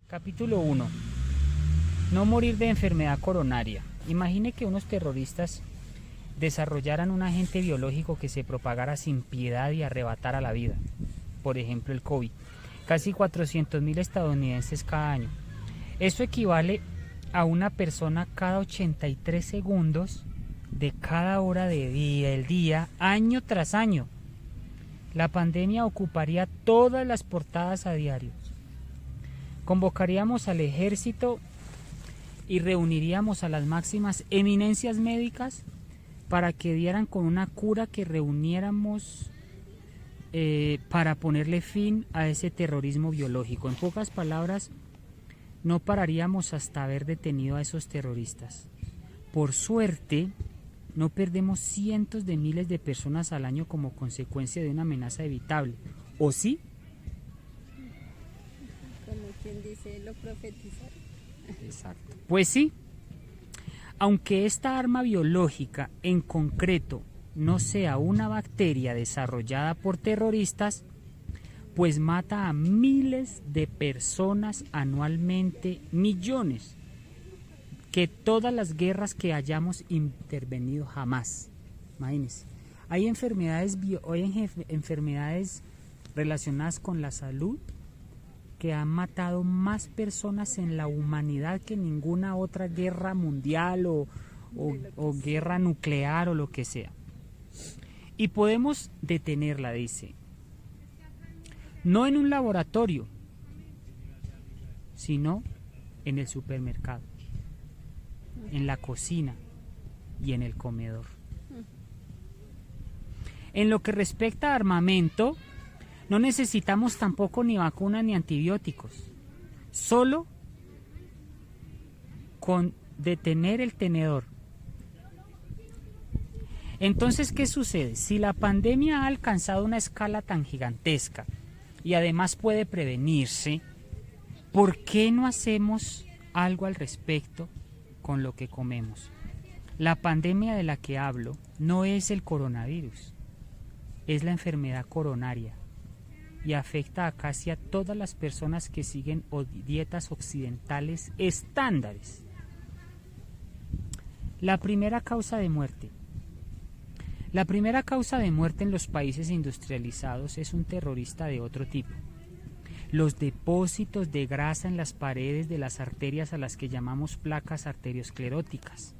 Capítulo 1. No morir de enfermedad coronaria. Imagine que unos terroristas desarrollaran un agente biológico que se propagara sin piedad y arrebatara la vida. Por ejemplo, el COVID. Casi 400.000 estadounidenses cada año. Eso equivale a una persona cada 83 segundos de cada hora del día, año tras año. La pandemia ocuparía todas las portadas a diario. Convocaríamos al ejército y reuniríamos a las máximas eminencias médicas para que dieran con una cura que reuniéramos para ponerle fin a ese terrorismo biológico. En pocas palabras, no pararíamos hasta haber detenido a esos terroristas. Por suerte, no perdemos cientos de miles de personas al año como consecuencia de una amenaza evitable. ¿O sí? Como quien dice, lo profetizaron. Exacto. Pues sí, aunque esta arma biológica en concreto no sea una bacteria desarrollada por terroristas, pues mata a miles de personas anualmente, millones, que todas las guerras que hayamos intervenido jamás. Imagínense, hay enfermedades relacionadas con la salud que han matado más personas en la humanidad que ninguna otra guerra mundial o guerra nuclear o lo que sea. Y podemos detenerla, dice, no en un laboratorio, sino en el supermercado, en la cocina y en el comedor. En lo que respecta a armamento, no necesitamos tampoco ni vacunas ni antibióticos. Solo con detener el tenedor. Entonces, ¿qué sucede? Si la pandemia ha alcanzado una escala tan gigantesca y además puede prevenirse, ¿por qué no hacemos algo al respecto con lo que comemos? La pandemia de la que hablo no es el coronavirus, es la enfermedad coronaria. Y afecta a casi a todas las personas que siguen dietas occidentales estándares. La primera causa de muerte. La primera causa de muerte en los países industrializados es un terrorista de otro tipo. Los depósitos de grasa en las paredes de las arterias a las que llamamos placas arterioscleróticas.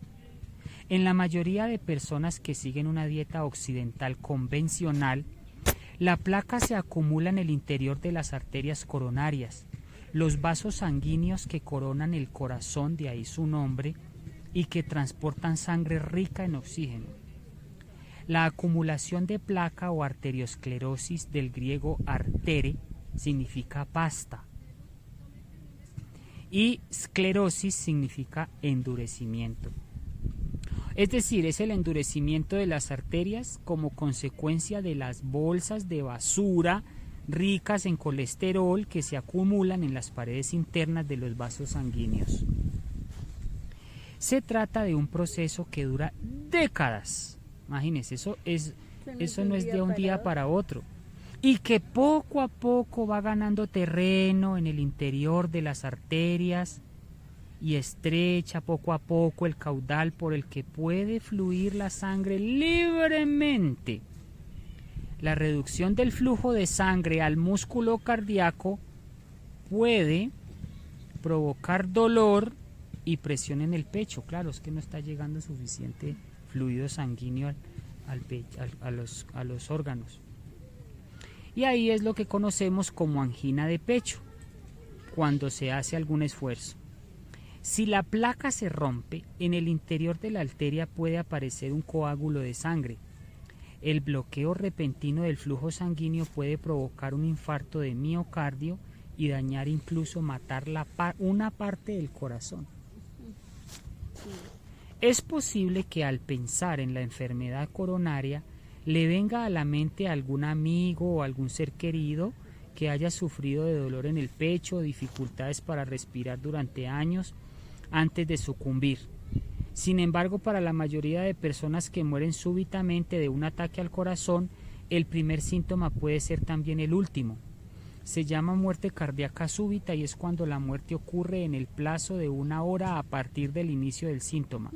En la mayoría de personas que siguen una dieta occidental convencional, la placa se acumula en el interior de las arterias coronarias, los vasos sanguíneos que coronan el corazón, de ahí su nombre, y que transportan sangre rica en oxígeno. La acumulación de placa o arteriosclerosis, del griego artere, significa pasta, y sclerosis significa endurecimiento. Es decir, es el endurecimiento de las arterias como consecuencia de las bolsas de basura ricas en colesterol que se acumulan en las paredes internas de los vasos sanguíneos. Se trata de un proceso que dura décadas. Imagínense, eso no es de un día para otro. Y que poco a poco va ganando terreno en el interior de las arterias y estrecha poco a poco el caudal por el que puede fluir la sangre libremente. La reducción del flujo de sangre al músculo cardíaco puede provocar dolor y presión en el pecho. Claro, es que no está llegando suficiente fluido sanguíneo a los órganos. Y ahí es lo que conocemos como angina de pecho, cuando se hace algún esfuerzo. Si la placa se rompe, en el interior de la arteria puede aparecer un coágulo de sangre. El bloqueo repentino del flujo sanguíneo puede provocar un infarto de miocardio y dañar, incluso matar una parte del corazón. Es posible que al pensar en la enfermedad coronaria le venga a la mente a algún amigo o algún ser querido que haya sufrido de dolor en el pecho o dificultades para respirar durante años antes de sucumbir. Sin embargo, para la mayoría de personas que mueren súbitamente de un ataque al corazón, el primer síntoma puede ser también el último. Se llama muerte cardíaca súbita y es cuando la muerte ocurre en el plazo de 1 hora a partir del inicio del síntoma.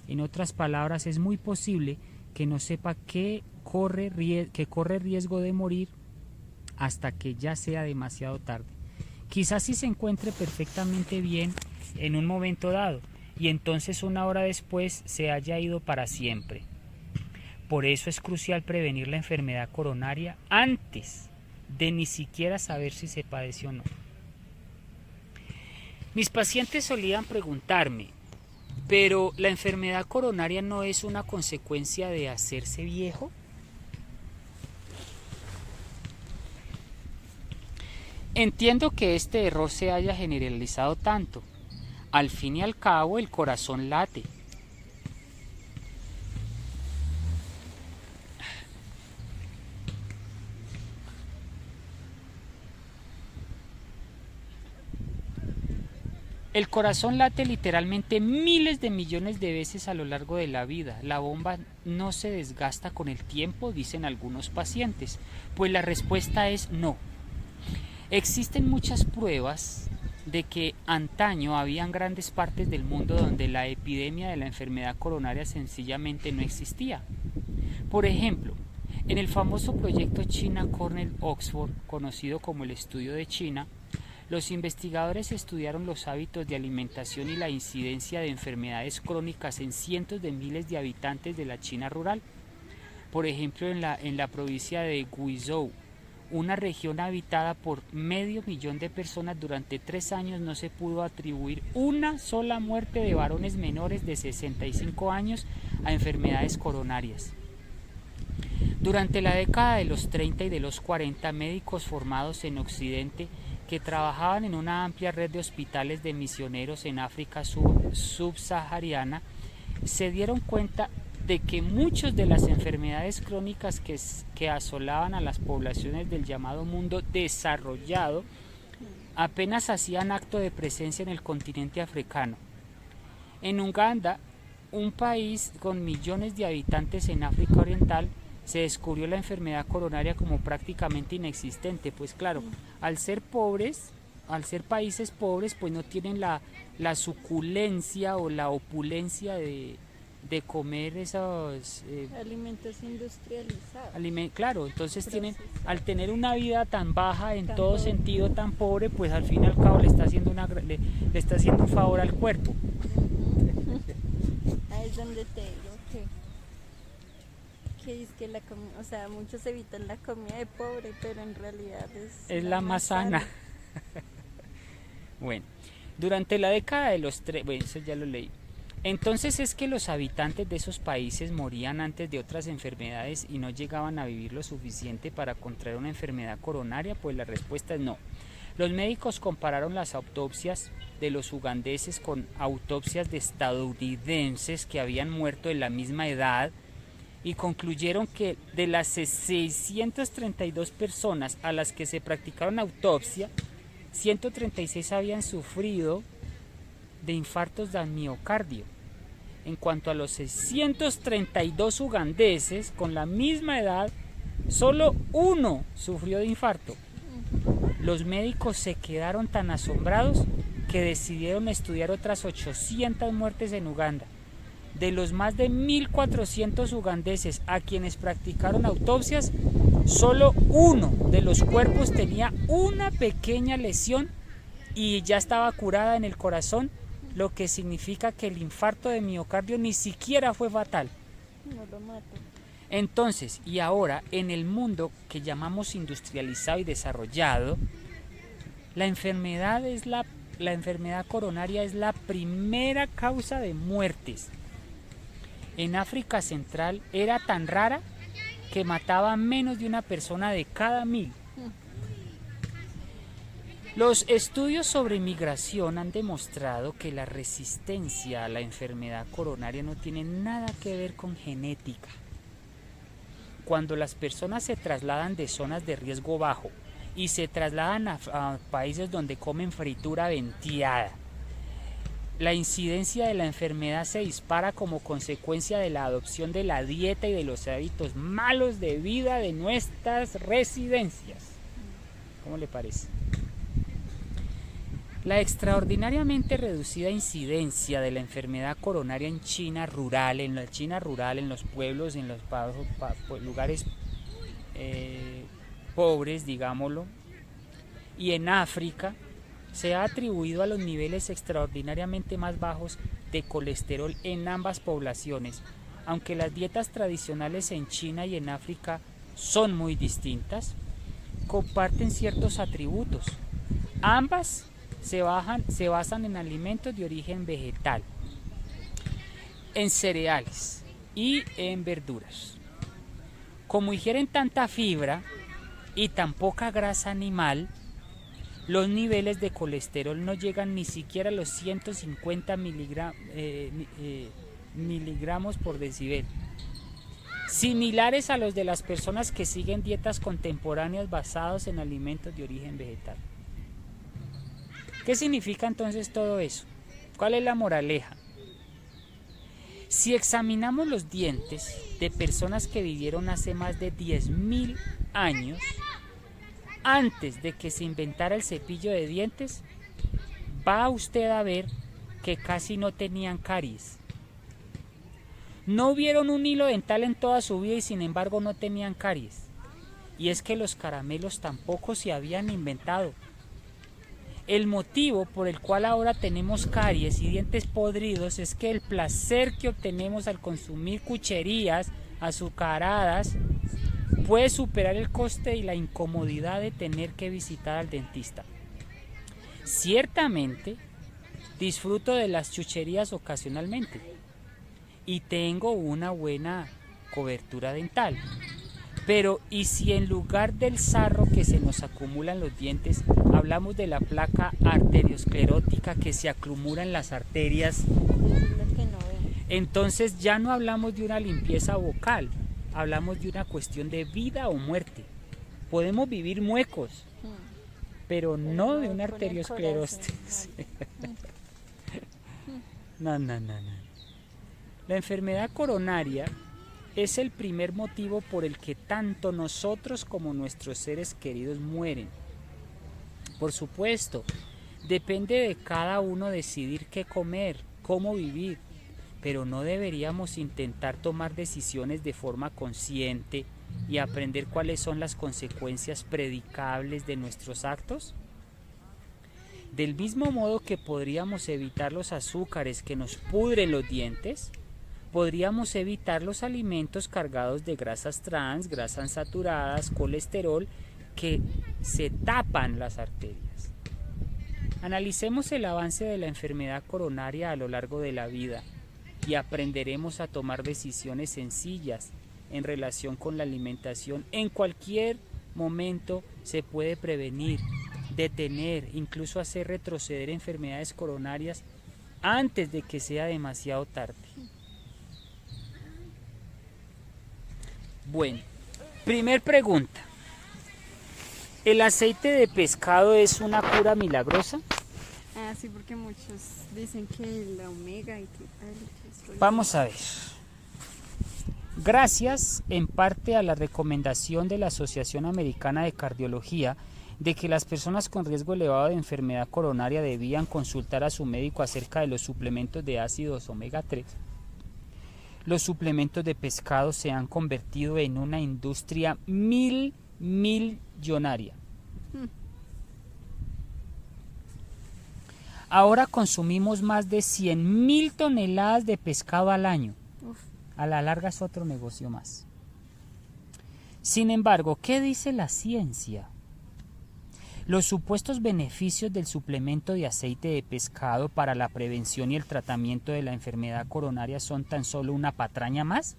En otras palabras, es muy posible que no sepa que corre riesgo de morir hasta que ya sea demasiado tarde. Quizás sí se encuentre perfectamente bien en un momento dado y entonces 1 hora después se haya ido para siempre. Por eso es crucial prevenir la enfermedad coronaria antes de ni siquiera saber si se padece o no. Mis pacientes solían preguntarme, ¿pero la enfermedad coronaria no es una consecuencia de hacerse viejo? Entiendo que este error se haya generalizado tanto. Al fin y al cabo, el corazón late. El corazón late literalmente miles de millones de veces a lo largo de la vida. La bomba no se desgasta con el tiempo, dicen algunos pacientes. Pues la respuesta es no. Existen muchas pruebas de que antaño habían grandes partes del mundo donde la epidemia de la enfermedad coronaria sencillamente no existía. Por ejemplo, en el famoso proyecto China Cornell Oxford, conocido como el estudio de China, los investigadores estudiaron los hábitos de alimentación y la incidencia de enfermedades crónicas en cientos de miles de habitantes de la China rural. Por ejemplo, en la provincia de Guizhou, una región habitada por 500.000 de personas, durante 3 años no se pudo atribuir una sola muerte de varones menores de 65 años a enfermedades coronarias. Durante la década de los 30 y de los 40, médicos formados en Occidente que trabajaban en una amplia red de hospitales de misioneros en África subsahariana se dieron cuenta de que muchas de las enfermedades crónicas que asolaban a las poblaciones del llamado mundo desarrollado apenas hacían acto de presencia en el continente africano. En Uganda, un país con millones de habitantes en África Oriental, se descubrió la enfermedad coronaria como prácticamente inexistente, pues claro, al ser países pobres, pues no tienen la suculencia o la opulencia de comer esos alimentos industrializados. claro, entonces al tener una vida tan baja en todo sentido, tan pobre, pues al fin y al cabo le está haciendo un favor al cuerpo. Ahí es donde te digo que es que muchos evitan la comida de pobre, pero en realidad es la más sana. Bueno, durante la década de los bueno, eso ya lo leí. Entonces es que los habitantes de esos países morían antes de otras enfermedades y no llegaban a vivir lo suficiente para contraer una enfermedad coronaria. Pues la respuesta es no. Los médicos compararon las autopsias de los ugandeses con autopsias de estadounidenses que habían muerto de la misma edad y concluyeron que de las 632 personas a las que se practicaron autopsia, 136 habían sufrido de infartos de miocardio. En cuanto a los 632 ugandeses con la misma edad, solo uno sufrió de infarto. Los médicos se quedaron tan asombrados que decidieron estudiar otras 800 muertes en Uganda. De los más de 1.400 ugandeses a quienes practicaron autopsias, solo uno de los cuerpos tenía una pequeña lesión y ya estaba curada en el corazón, lo que significa que el infarto de miocardio ni siquiera fue fatal. No lo mató. Entonces, y ahora, en el mundo que llamamos industrializado y desarrollado, la enfermedad coronaria es la primera causa de muertes. En África Central era tan rara que mataba a menos de una persona de cada 1000. Los estudios sobre migración han demostrado que la resistencia a la enfermedad coronaria no tiene nada que ver con genética. Cuando las personas se trasladan de zonas de riesgo bajo y se trasladan a países donde comen fritura venteada, la incidencia de la enfermedad se dispara como consecuencia de la adopción de la dieta y de los hábitos malos de vida de nuestras residencias. ¿Cómo le parece? La extraordinariamente reducida incidencia de la enfermedad coronaria en China rural, en los pueblos, en los lugares pobres, digámoslo, y en África, se ha atribuido a los niveles extraordinariamente más bajos de colesterol en ambas poblaciones, aunque las dietas tradicionales en China y en África son muy distintas, comparten ciertos atributos. Ambas se basan en alimentos de origen vegetal, en cereales y en verduras. Como ingieren tanta fibra y tan poca grasa animal, los niveles de colesterol no llegan ni siquiera a los 150 miligramos por decibel, similares a los de las personas que siguen dietas contemporáneas basadas en alimentos de origen vegetal. ¿Qué significa entonces todo eso? ¿Cuál es la moraleja? Si examinamos los dientes de personas que vivieron hace más de 10.000 años, antes de que se inventara el cepillo de dientes, va usted a ver que casi no tenían caries. No vieron un hilo dental en toda su vida y sin embargo no tenían caries. Y es que los caramelos tampoco se habían inventado. El motivo por el cual ahora tenemos caries y dientes podridos es que el placer que obtenemos al consumir cucherías azucaradas puede superar el coste y la incomodidad de tener que visitar al dentista. Ciertamente, disfruto de las chucherías ocasionalmente y tengo una buena cobertura dental. Pero, ¿y si en lugar del sarro que se nos acumula en los dientes, hablamos de la placa arteriosclerótica que se acumula en las arterias? Entonces ya no hablamos de una limpieza vocal, hablamos de una cuestión de vida o muerte. Podemos vivir muecos, pero no de una arteriosclerosis. No. La enfermedad coronaria es el primer motivo por el que tanto nosotros como nuestros seres queridos mueren. Por supuesto, depende de cada uno decidir qué comer, cómo vivir, pero no deberíamos intentar tomar decisiones de forma consciente y aprender cuáles son las consecuencias predicables de nuestros actos. Del mismo modo que podríamos evitar los azúcares que nos pudren los dientes, podríamos evitar los alimentos cargados de grasas trans, grasas saturadas, colesterol, que se tapan las arterias. Analicemos el avance de la enfermedad coronaria a lo largo de la vida y aprenderemos a tomar decisiones sencillas en relación con la alimentación. En cualquier momento se puede prevenir, detener, incluso hacer retroceder enfermedades coronarias antes de que sea demasiado tarde. Bueno, primer pregunta. ¿El aceite de pescado es una cura milagrosa? Ah, sí, porque muchos dicen que la omega y que tal. Vamos a ver. Gracias en parte a la recomendación de la Asociación Americana de Cardiología de que las personas con riesgo elevado de enfermedad coronaria debían consultar a su médico acerca de los suplementos de ácidos omega 3. Los suplementos de pescado se han convertido en una industria millonaria. Ahora consumimos más de 100.000 toneladas de pescado al año. A la larga es otro negocio más. Sin embargo, ¿qué dice la ciencia? Los supuestos beneficios del suplemento de aceite de pescado para la prevención y el tratamiento de la enfermedad coronaria son tan solo una patraña más.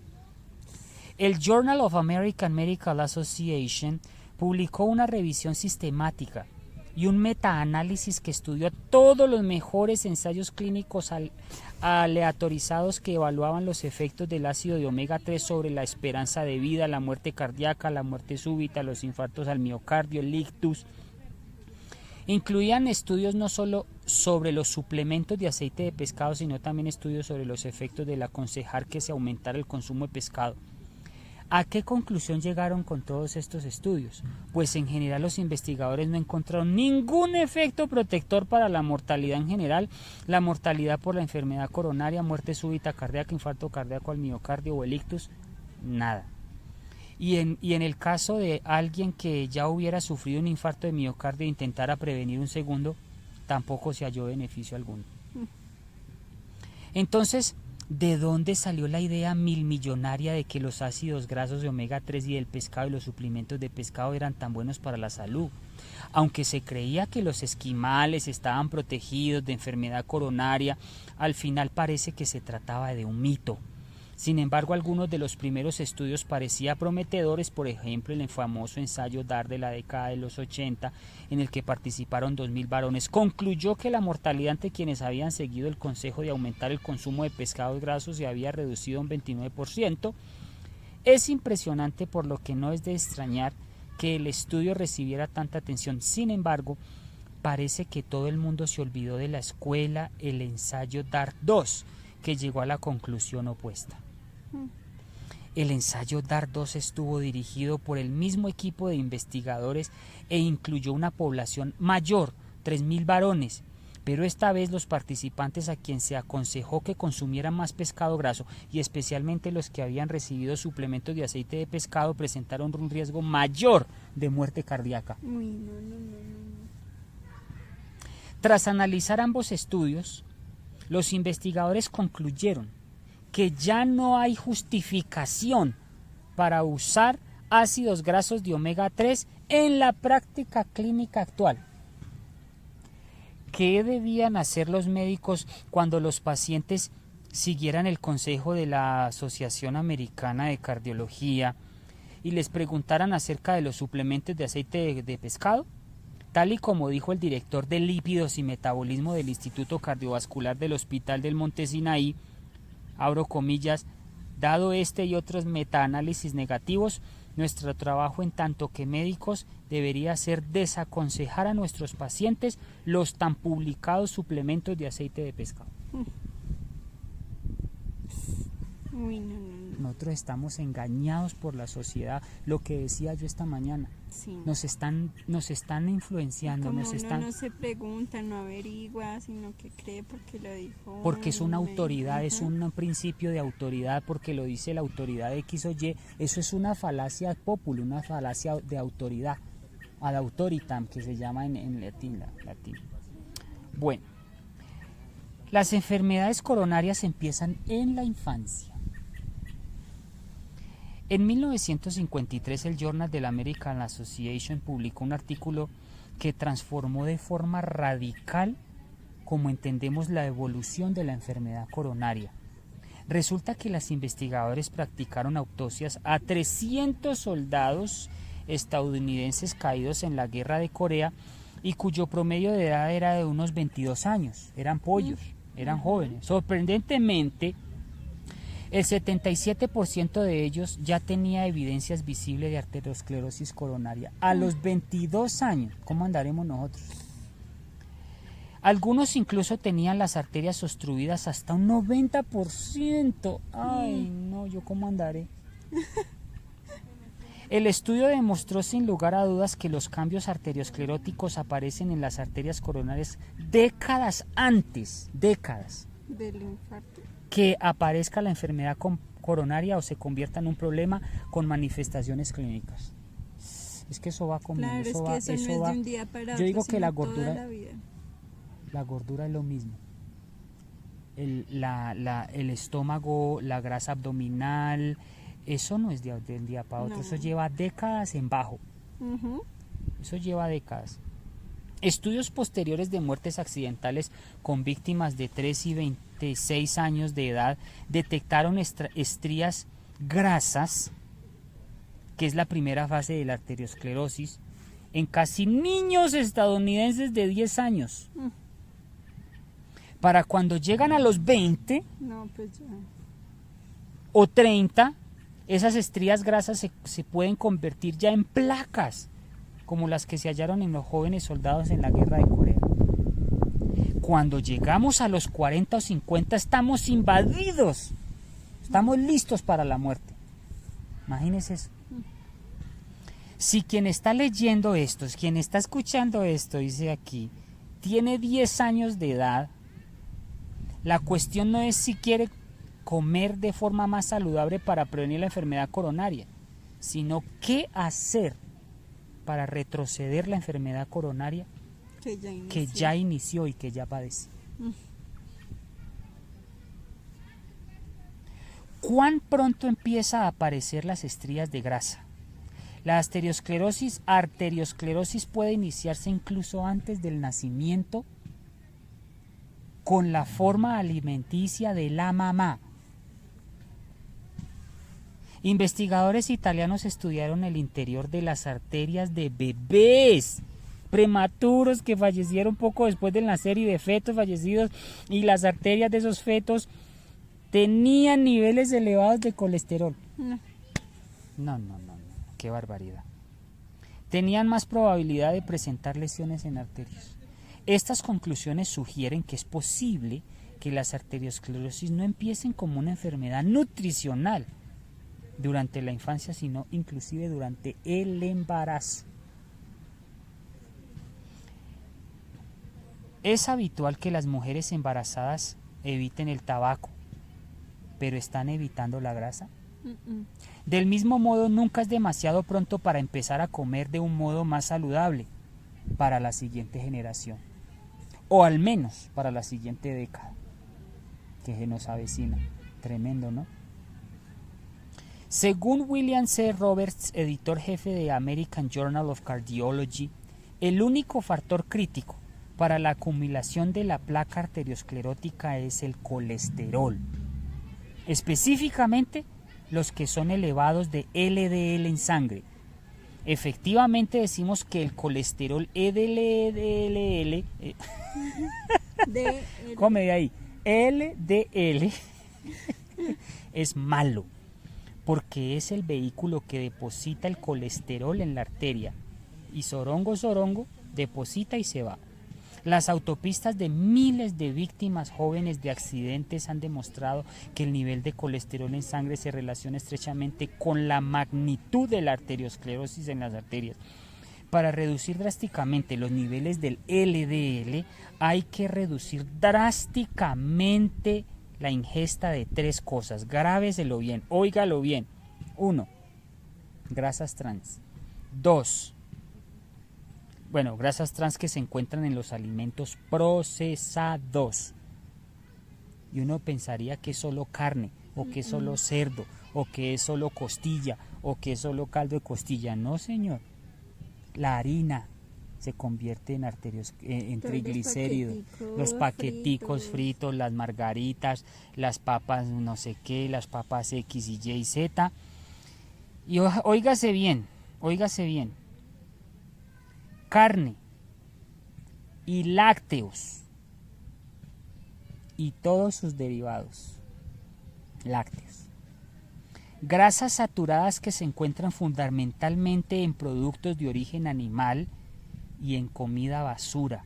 El Journal of American Medical Association publicó una revisión sistemática y un metaanálisis que estudió todos los mejores ensayos clínicos aleatorizados que evaluaban los efectos del ácido de omega 3 sobre la esperanza de vida, la muerte cardíaca, la muerte súbita, los infartos al miocardio, el ictus. Incluían estudios no solo sobre los suplementos de aceite de pescado, sino también estudios sobre los efectos del aconsejar que se aumentara el consumo de pescado. ¿A qué conclusión llegaron con todos estos estudios? Pues en general los investigadores no encontraron ningún efecto protector para la mortalidad en general, la mortalidad por la enfermedad coronaria, muerte súbita cardíaca, infarto cardíaco al miocardio o el ictus, nada. Y en el caso de alguien que ya hubiera sufrido un infarto de miocardio e intentara prevenir un segundo, tampoco se halló beneficio alguno. Entonces, ¿de dónde salió la idea milmillonaria de que los ácidos grasos de omega 3 y del pescado y los suplementos de pescado eran tan buenos para la salud? Aunque se creía que los esquimales estaban protegidos de enfermedad coronaria, al final parece que se trataba de un mito. Sin embargo, algunos de los primeros estudios parecían prometedores, por ejemplo, el famoso ensayo DAR de la década de los 80, en el que participaron 2.000 varones, concluyó que la mortalidad ante quienes habían seguido el consejo de aumentar el consumo de pescados grasos se había reducido un 29%. Es impresionante, por lo que no es de extrañar que el estudio recibiera tanta atención. Sin embargo, parece que todo el mundo se olvidó de la escuela, el ensayo DAR 2, que llegó a la conclusión opuesta. El ensayo DAR 2 estuvo dirigido por el mismo equipo de investigadores e incluyó una población mayor, 3.000 varones, pero esta vez los participantes a quien se aconsejó que consumieran más pescado graso y especialmente los que habían recibido suplementos de aceite de pescado presentaron un riesgo mayor de muerte cardíaca. Tras analizar ambos estudios, los investigadores concluyeron que ya no hay justificación para usar ácidos grasos de omega 3 en la práctica clínica actual. ¿Qué debían hacer los médicos cuando los pacientes siguieran el consejo de la Asociación Americana de Cardiología y les preguntaran acerca de los suplementos de aceite de pescado? Tal y como dijo el director de lípidos y metabolismo del Instituto Cardiovascular del Hospital del Monte Sinaí, abro comillas, dado este y otros metaanálisis negativos, nuestro trabajo en tanto que médicos debería ser desaconsejar a nuestros pacientes los tan publicados suplementos de aceite de pescado. Nosotros estamos engañados por la sociedad, lo que decía yo esta mañana. Sí. Nos están influenciando, Como uno no se pregunta, no averigua, sino que cree porque lo dijo. Porque es una autoridad, es un principio de autoridad, porque lo dice la autoridad X o Y. Eso es una falacia populi, una falacia de autoridad, ad autoritam, que se llama en latín. Bueno, las enfermedades coronarias empiezan en la infancia. En 1953 el Journal de la American Association publicó un artículo que transformó de forma radical como entendemos la evolución de la enfermedad coronaria. Resulta que los investigadores practicaron autopsias a 300 soldados estadounidenses caídos en la guerra de Corea y cuyo promedio de edad era de unos 22 años. Eran pollos, eran jóvenes. Sorprendentemente, el 77% de ellos ya tenía evidencias visibles de arteriosclerosis coronaria. A los 22 años, ¿cómo andaremos nosotros? Algunos incluso tenían las arterias obstruidas hasta un 90%. Ay, no, ¿yo cómo andaré? El estudio demostró sin lugar a dudas que los cambios arterioscleróticos aparecen en las arterias coronarias décadas antes, del infarto, que aparezca la enfermedad coronaria o se convierta en un problema con manifestaciones clínicas. Es que eso va conmigo, claro, eso es que va, eso no es de un día para yo otro, digo que sino toda la vida. La gordura es lo mismo. El estómago, la grasa abdominal, eso no es del día para otro, eso lleva décadas en bajo. Eso lleva décadas. Estudios posteriores de muertes accidentales con víctimas de 3 y 26 años de edad detectaron estrías grasas, que es la primera fase de la arteriosclerosis, en casi niños estadounidenses de 10 años. Para cuando llegan a los 20 o 30, esas estrías grasas se pueden convertir ya en placas, como las que se hallaron en los jóvenes soldados en la guerra de Corea. Cuando llegamos a los 40 o 50 estamos invadidos, estamos listos para la muerte. Imagínese eso. Si quien está leyendo esto, quien está escuchando esto, dice aquí, tiene 10 años de edad, la cuestión no es si quiere comer de forma más saludable para prevenir la enfermedad coronaria, sino qué hacer para retroceder la enfermedad coronaria que ya inició y que ya padece. ¿Cuán pronto empieza a aparecer las estrías de grasa? La arteriosclerosis puede iniciarse incluso antes del nacimiento con la forma alimenticia de la mamá. Investigadores italianos estudiaron el interior de las arterias de bebés prematuros que fallecieron poco después del nacer y de fetos fallecidos, y las arterias de esos fetos tenían niveles elevados de colesterol. No, qué barbaridad. Tenían más probabilidad de presentar lesiones en arterias. Estas conclusiones sugieren que es posible que las arteriosclerosis no empiecen como una enfermedad nutricional durante la infancia, sino inclusive durante el embarazo. Es habitual que las mujeres embarazadas eviten el tabaco, pero ¿están evitando la grasa? Del mismo modo, nunca es demasiado pronto para empezar a comer de un modo más saludable para la siguiente generación, o al menos para la siguiente década, que se nos avecina. Tremendo, ¿no? Según William C. Roberts, editor jefe de American Journal of Cardiology, el único factor crítico para la acumulación de la placa arteriosclerótica es el colesterol, específicamente los que son elevados de LDL en sangre. Efectivamente decimos que el colesterol LDL come de ahí, LDL es malo, porque es el vehículo que deposita el colesterol en la arteria, y sorongo deposita y se va. Las autopistas de miles de víctimas jóvenes de accidentes han demostrado que el nivel de colesterol en sangre se relaciona estrechamente con la magnitud de la arteriosclerosis en las arterias. Para reducir drásticamente los niveles del LDL hay que reducir drásticamente la ingesta de 3 cosas. Grábeselo bien, óigalo bien. 1. Grasas trans. 2. Grasas trans que se encuentran en los alimentos procesados. Y uno pensaría que es solo carne, o que es solo cerdo, o que es solo costilla, o que es solo caldo de costilla. No, señor. La harina se convierte en en triglicéridos, los paqueticos fritos, las margaritas, las papas no sé qué, las papas X y Y y Z. Y óigase bien, carne y lácteos y todos sus derivados lácteos. Grasas saturadas que se encuentran fundamentalmente en productos de origen animal y en comida basura,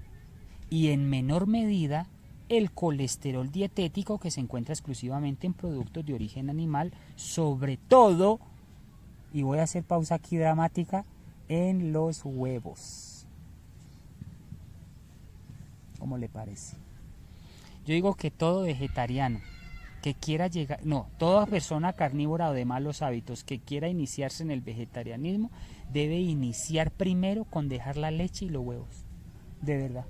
y en menor medida el colesterol dietético que se encuentra exclusivamente en productos de origen animal, sobre todo, y voy a hacer pausa aquí dramática, en los huevos. ¿Cómo le parece? Yo digo que todo vegetariano que quiera toda persona carnívora o de malos hábitos que quiera iniciarse en el vegetarianismo debe iniciar primero con dejar la leche y los huevos, de verdad.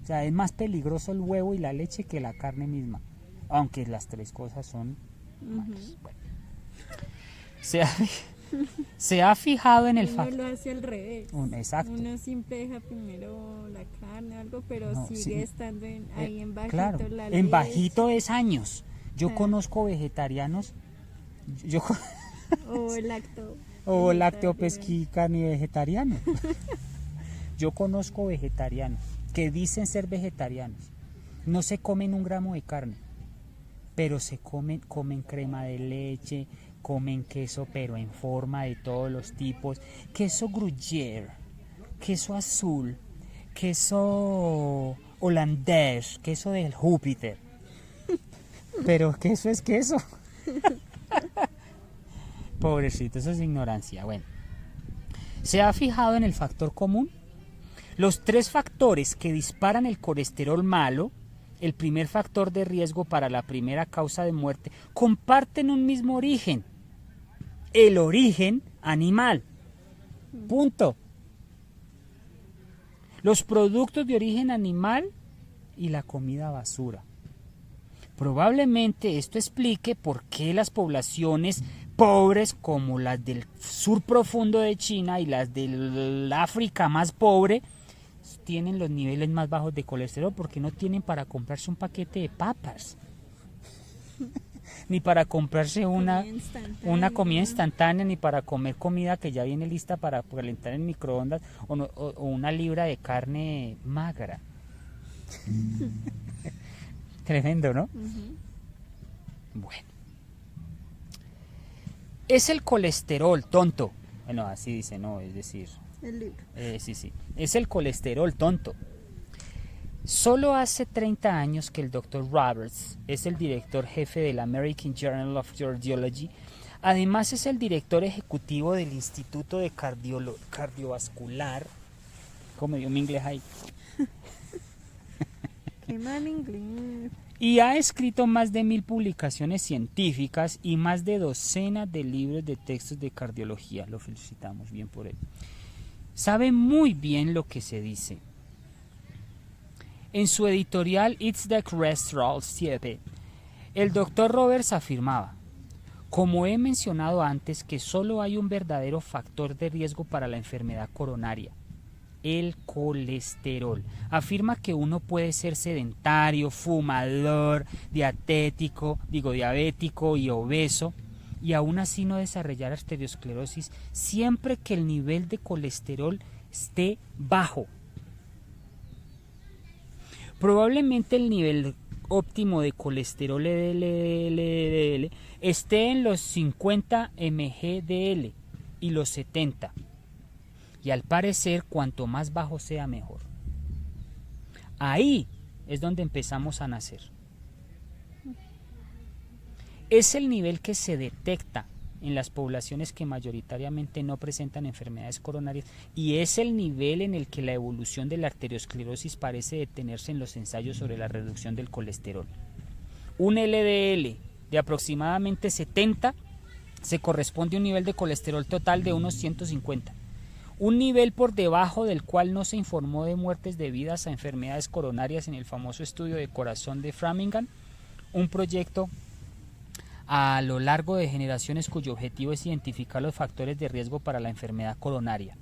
O sea, es más peligroso el huevo y la leche que la carne misma, aunque las 3 cosas son malas. Bueno. Se ha fijado en el factor. Uno lo hace al revés. Exacto. Uno siempre deja primero la carne o algo, pero sigue estando ahí en bajito. Claro, la en leche. Bajito es años. Yo conozco vegetarianos. O lactopesqui carne vegetariano. Yo conozco vegetarianos que dicen ser vegetarianos. No se comen 1 gramo de carne, pero comen crema de leche, comen queso, pero en forma de todos los tipos, queso gruyère, queso azul, queso holandés, queso del Júpiter. Pero queso es queso. Pobrecito, eso es ignorancia. Bueno, ¿se ha fijado en el factor común? Los 3 factores que disparan el colesterol malo, el primer factor de riesgo para la primera causa de muerte, comparten un mismo origen. El origen animal. Punto. Los productos de origen animal y la comida basura. Probablemente esto explique por qué las poblaciones pobres como las del sur profundo de China y las del África más pobre tienen los niveles más bajos de colesterol, porque no tienen para comprarse un paquete de papas ni para comprarse una comida instantánea, ni para comer comida que ya viene lista para calentar en microondas, o una libra de carne magra. Tremendo, ¿no? Bueno. Es el colesterol, tonto. Bueno, así dice, no, es decir... El libro. Sí. Es el colesterol, tonto. Solo hace 30 años que el Dr. Roberts es el director jefe del American Journal of Cardiology. Además es el director ejecutivo del Instituto de Cardiovascular. ¿Cómo dio mi inglés ahí? Qué mal inglés. Y ha escrito más de 1000 publicaciones científicas y más de docenas de libros de textos de cardiología. Lo felicitamos bien por él. Sabe muy bien lo que se dice. En su editorial It's the Cholesterol 7, el Dr. Roberts afirmaba: como he mencionado antes, que solo hay un verdadero factor de riesgo para la enfermedad coronaria, el colesterol. Afirma que uno puede ser sedentario, fumador, diabético y obeso, y aún así no desarrollar arteriosclerosis siempre que el nivel de colesterol esté bajo. Probablemente el nivel óptimo de colesterol LDL esté en los 50 mg/dl y los 70. Y al parecer, cuanto más bajo sea, mejor. Ahí es donde empezamos a nacer. Es el nivel que se detecta en las poblaciones que mayoritariamente no presentan enfermedades coronarias, y es el nivel en el que la evolución de la arteriosclerosis parece detenerse en los ensayos sobre la reducción del colesterol. Un LDL de aproximadamente 70 se corresponde a un nivel de colesterol total de unos 150. Un nivel por debajo del cual no se informó de muertes debidas a enfermedades coronarias en el famoso estudio de corazón de Framingham, un proyecto a lo largo de generaciones cuyo objetivo es identificar los factores de riesgo para la enfermedad coronaria.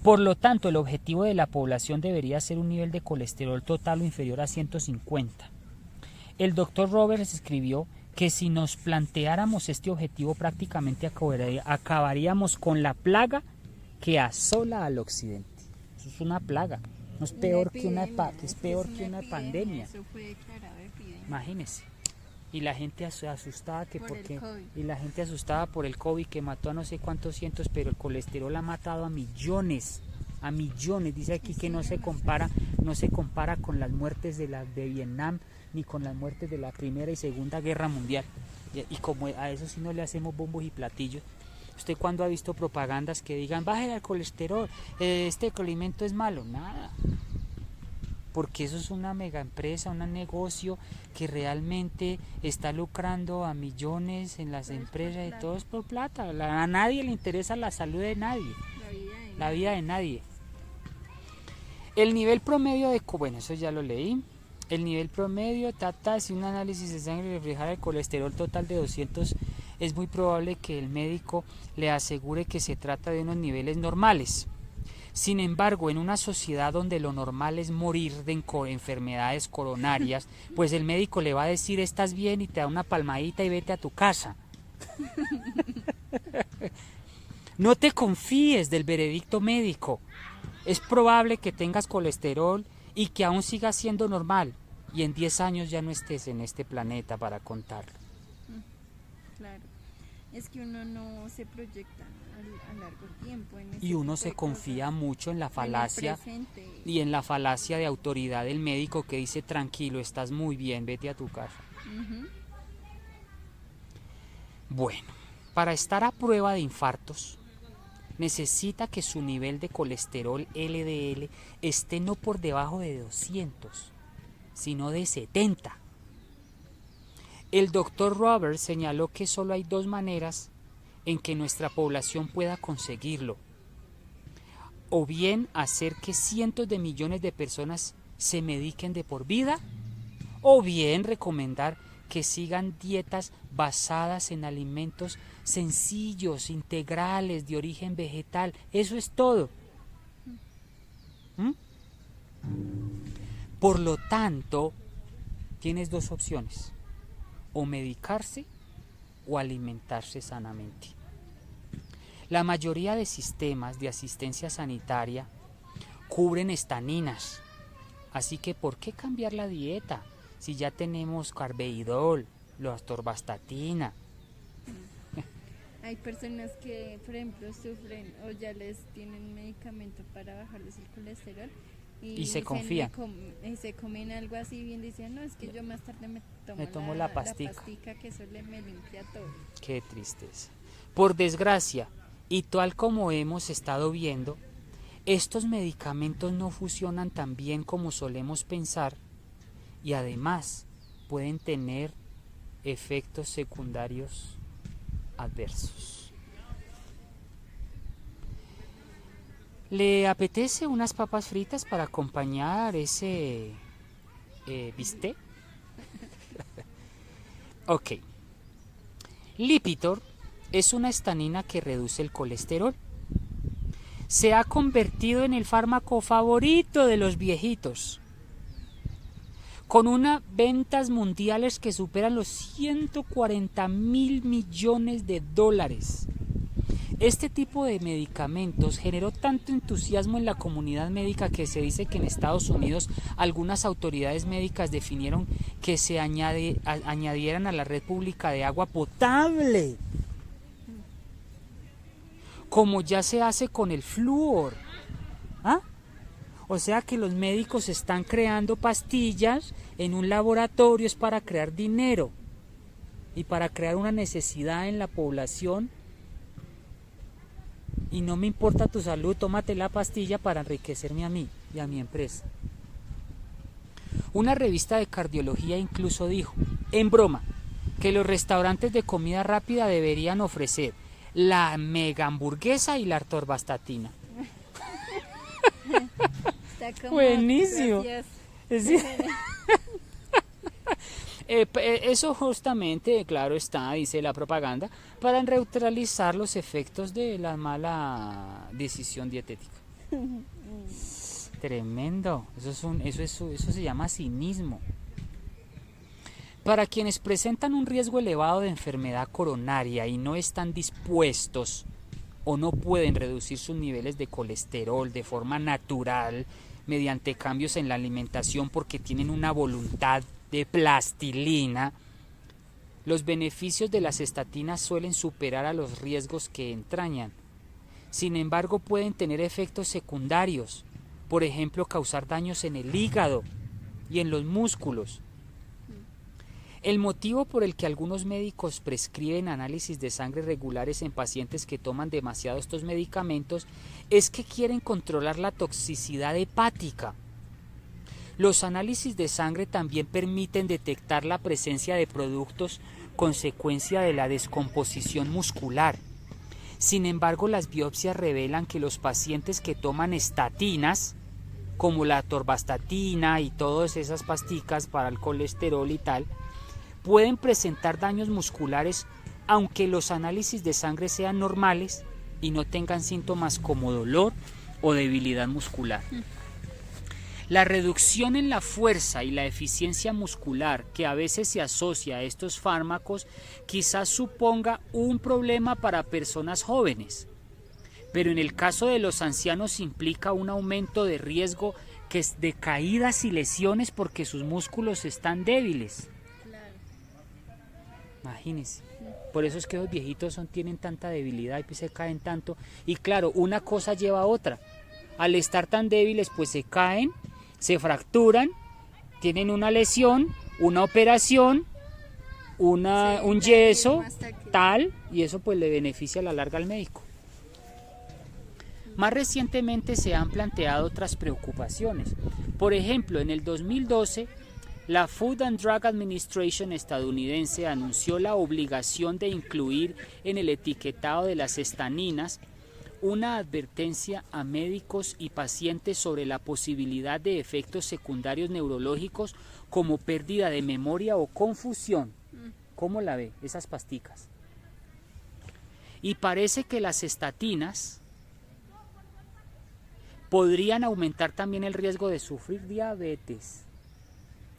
Por lo tanto, el objetivo de la población debería ser un nivel de colesterol total o inferior a 150. El Dr. Roberts escribió que si nos planteáramos este objetivo, prácticamente acabaríamos con la plaga que asola al occidente. Eso es una plaga, no es peor que una pandemia. Eso fue declarado epidemia. Imagínese. Y la gente asustada por el COVID, que mató a no sé cuántos cientos, pero el colesterol ha matado a millones. Dice aquí que no se compara con las muertes de Vietnam, ni con las muertes de la Primera y Segunda Guerra Mundial. Y como a eso sí no le hacemos bombos y platillos. ¿Usted cuándo ha visto propagandas que digan, baje el colesterol, este alimento es malo? Nada. Porque eso es una mega empresa, un negocio que realmente está lucrando a millones en las empresas, y todo es por plata. A nadie le interesa la salud de nadie, la vida de nadie. El nivel promedio bueno, eso ya lo leí. El nivel promedio, si un análisis de sangre reflejara el colesterol total de 200, es muy probable que el médico le asegure que se trata de unos niveles normales. Sin embargo, en una sociedad donde lo normal es morir de enfermedades coronarias, pues el médico le va a decir, estás bien, y te da una palmadita y vete a tu casa. No te confíes del veredicto médico. Es probable que tengas colesterol y que aún sigas siendo normal, y en 10 años ya no estés en este planeta para contarlo. Claro, es que uno no se proyecta a largo tiempo. Y uno se confía mucho en la falacia y en la falacia de autoridad del médico que dice, tranquilo, estás muy bien, vete a tu casa. Bueno, Para estar a prueba de infartos, necesita que su nivel de colesterol LDL esté no por debajo de 200, sino de 70. El doctor Roberts señaló que solo hay dos maneras en que nuestra población pueda conseguirlo: o bien hacer que cientos de millones de personas se mediquen de por vida, o bien recomendar que sigan dietas basadas en alimentos sencillos, integrales, de origen vegetal. Eso es todo. ¿Mm? Por lo tanto, tienes dos opciones: o medicarse o alimentarse sanamente. La mayoría de sistemas de asistencia sanitaria cubren estaninas, así que ¿por qué cambiar la dieta si ya tenemos carvedilol, la atorvastatina? Hay personas que, por ejemplo, sufren o ya les tienen medicamento para bajarles el colesterol Y se confían. y se comen algo así bien, dicen, no, es que yo más tarde me tomo la pastica. que eso me limpia todo. Qué tristeza. Por desgracia, y tal como hemos estado viendo, estos medicamentos no funcionan tan bien como solemos pensar, y además pueden tener efectos secundarios adversos. ¿Le apetece unas papas fritas para acompañar ese bistec? Ok. Lipitor es una estanina que reduce el colesterol. Se ha convertido en el fármaco favorito de los viejitos, con unas ventas mundiales que superan los 140.000 millones de dólares. Este tipo de medicamentos generó tanto entusiasmo en la comunidad médica que se dice que en Estados Unidos algunas autoridades médicas definieron que se añadieran a la red pública de agua potable, como ya se hace con el flúor. ¿Ah? O sea que los médicos están creando pastillas en un laboratorio es para crear dinero y para crear una necesidad en la población. Y no me importa tu salud, tómate la pastilla para enriquecerme a mí y a mi empresa. Una revista de cardiología incluso dijo, en broma, que los restaurantes de comida rápida deberían ofrecer la mega hamburguesa y la atorvastatina. Buenísimo. Sí. Eso justamente, claro está, dice la propaganda, para neutralizar los efectos de la mala decisión dietética. Tremendo. Eso se llama cinismo. Para quienes presentan un riesgo elevado de enfermedad coronaria y no están dispuestos o no pueden reducir sus niveles de colesterol de forma natural mediante cambios en la alimentación porque tienen una voluntad de plastilina, los beneficios de las estatinas suelen superar a los riesgos que entrañan. Sin embargo, pueden tener efectos secundarios, por ejemplo, causar daños en el hígado y en los músculos. El motivo por el que algunos médicos prescriben análisis de sangre regulares en pacientes que toman demasiado estos medicamentos es que quieren controlar la toxicidad hepática. Los análisis de sangre también permiten detectar la presencia de productos consecuencia de la descomposición muscular. Sin embargo, las biopsias revelan que los pacientes que toman estatinas, como la atorvastatina y todas esas pasticas para el colesterol y tal, pueden presentar daños musculares aunque los análisis de sangre sean normales y no tengan síntomas como dolor o debilidad muscular. La reducción en la fuerza y la eficiencia muscular que a veces se asocia a estos fármacos quizás suponga un problema para personas jóvenes, pero en el caso de los ancianos implica un aumento de riesgo que es de caídas y lesiones porque sus músculos están débiles. Claro. Imagínense. Por eso es que los viejitos tienen tanta debilidad y pues se caen tanto. Y claro, una cosa lleva a otra. Al estar tan débiles, pues se caen, se fracturan, tienen una lesión, una operación un Sí, yeso hasta que- tal, y eso pues le beneficia a la larga al médico. Más recientemente se han planteado otras preocupaciones. Por ejemplo, en el 2012, la Food and Drug Administration estadounidense anunció la obligación de incluir en el etiquetado de las estaninas una advertencia a médicos y pacientes sobre la posibilidad de efectos secundarios neurológicos como pérdida de memoria o confusión. ¿Cómo la ve? Esas pasticas. Y parece que las estatinas podrían aumentar también el riesgo de sufrir diabetes.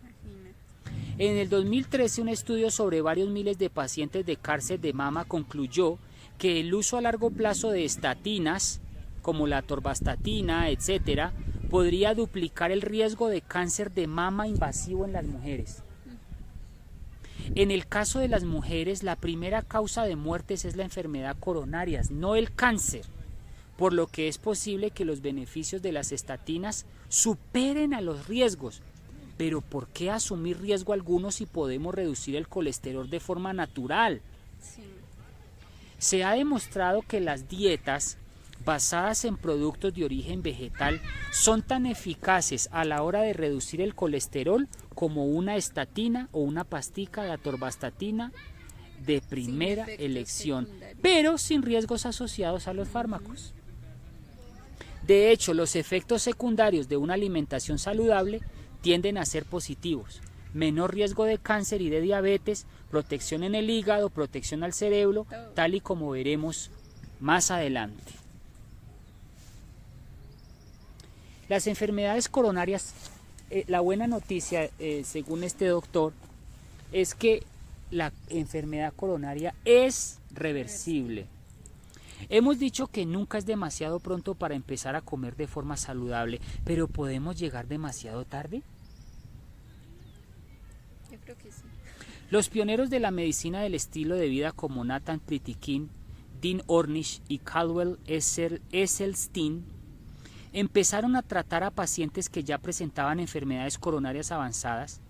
Imagínate. En el 2013, un estudio sobre varios miles de pacientes de cáncer de mama concluyó que el uso a largo plazo de estatinas, como la atorvastatina, etcétera, podría duplicar el riesgo de cáncer de mama invasivo en las mujeres. En el caso de las mujeres, la primera causa de muertes es la enfermedad coronaria, no el cáncer, por lo que es posible que los beneficios de las estatinas superen a los riesgos. Pero ¿por qué asumir riesgo alguno si podemos reducir el colesterol de forma natural? Sí. Se ha demostrado que las dietas basadas en productos de origen vegetal son tan eficaces a la hora de reducir el colesterol como una estatina o una pastica de atorvastatina de primera efectos elección, secundarios. pero sin riesgos asociados a los fármacos. De hecho, los efectos secundarios de una alimentación saludable tienden a ser positivos: menor riesgo de cáncer y de diabetes, protección en el hígado, protección al cerebro, tal y como veremos más adelante. Las enfermedades coronarias, la buena noticia, según este doctor, es que la enfermedad coronaria es reversible. Hemos dicho que nunca es demasiado pronto para empezar a comer de forma saludable, pero ¿podemos llegar demasiado tarde? Yo creo que sí. Los pioneros de la medicina del estilo de vida como Nathan Pritikin, Dean Ornish y Caldwell Esselstyn empezaron a tratar a pacientes que ya presentaban enfermedades coronarias avanzadas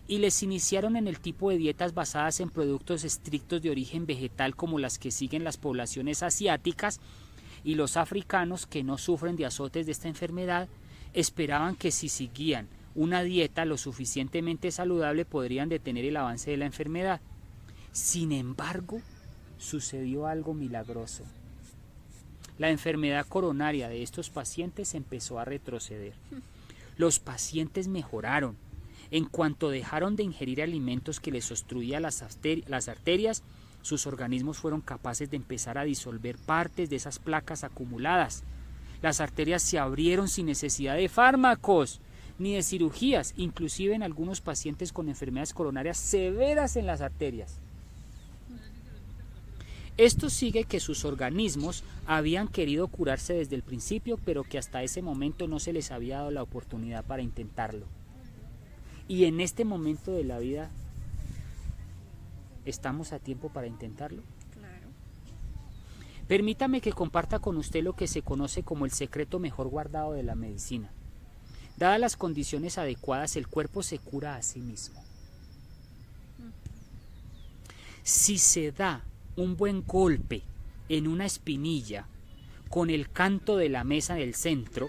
y les iniciaron en el tipo de dietas basadas en productos estrictos de origen vegetal como las que siguen las poblaciones asiáticas, y los africanos que no sufren de azotes de esta enfermedad esperaban que si seguían una dieta lo suficientemente saludable podrían detener el avance de la enfermedad. Sin embargo, sucedió algo milagroso. La enfermedad coronaria de estos pacientes empezó a retroceder. Los pacientes mejoraron. En cuanto dejaron de ingerir alimentos que les obstruían las arterias, sus organismos fueron capaces de empezar a disolver partes de esas placas acumuladas. Las arterias se abrieron sin necesidad de fármacos ni de cirugías, inclusive en algunos pacientes con enfermedades coronarias severas en las arterias. Esto sigue que sus organismos habían querido curarse desde el principio, pero que hasta ese momento no se les había dado la oportunidad para intentarlo. Y en este momento de la vida, ¿estamos a tiempo para intentarlo? Claro. Permítame que comparta con usted lo que se conoce como el secreto mejor guardado de la medicina. Dadas las condiciones adecuadas, el cuerpo se cura a sí mismo. Si se da un buen golpe en una espinilla con el canto de la mesa del centro,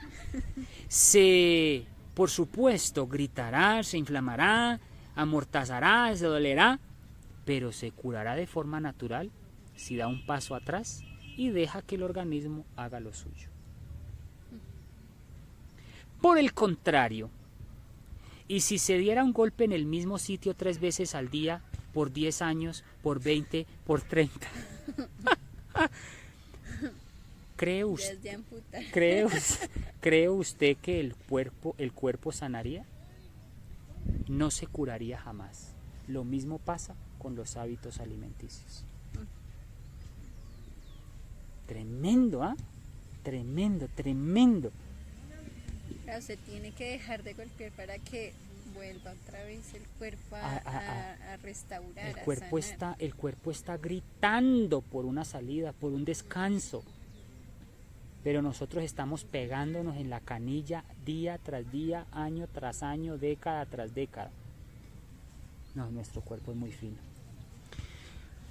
por supuesto, gritará, se inflamará, amortazará, se dolerá, pero se curará de forma natural si da un paso atrás y deja que el organismo haga lo suyo. Por el contrario, y si se diera un golpe en el mismo sitio 3 veces al día, por 10 años, por 20, por 30, ¿cree usted que el cuerpo sanaría? No se curaría jamás. Lo mismo pasa con los hábitos alimenticios. Tremendo, ¿ah? Tremendo, tremendo. Claro, se tiene que dejar de golpear para que vuelva otra vez el cuerpo a restaurar, El cuerpo está gritando por una salida, por un descanso. Pero nosotros estamos pegándonos en la canilla día tras día, año tras año, década tras década. No, nuestro cuerpo es muy fino.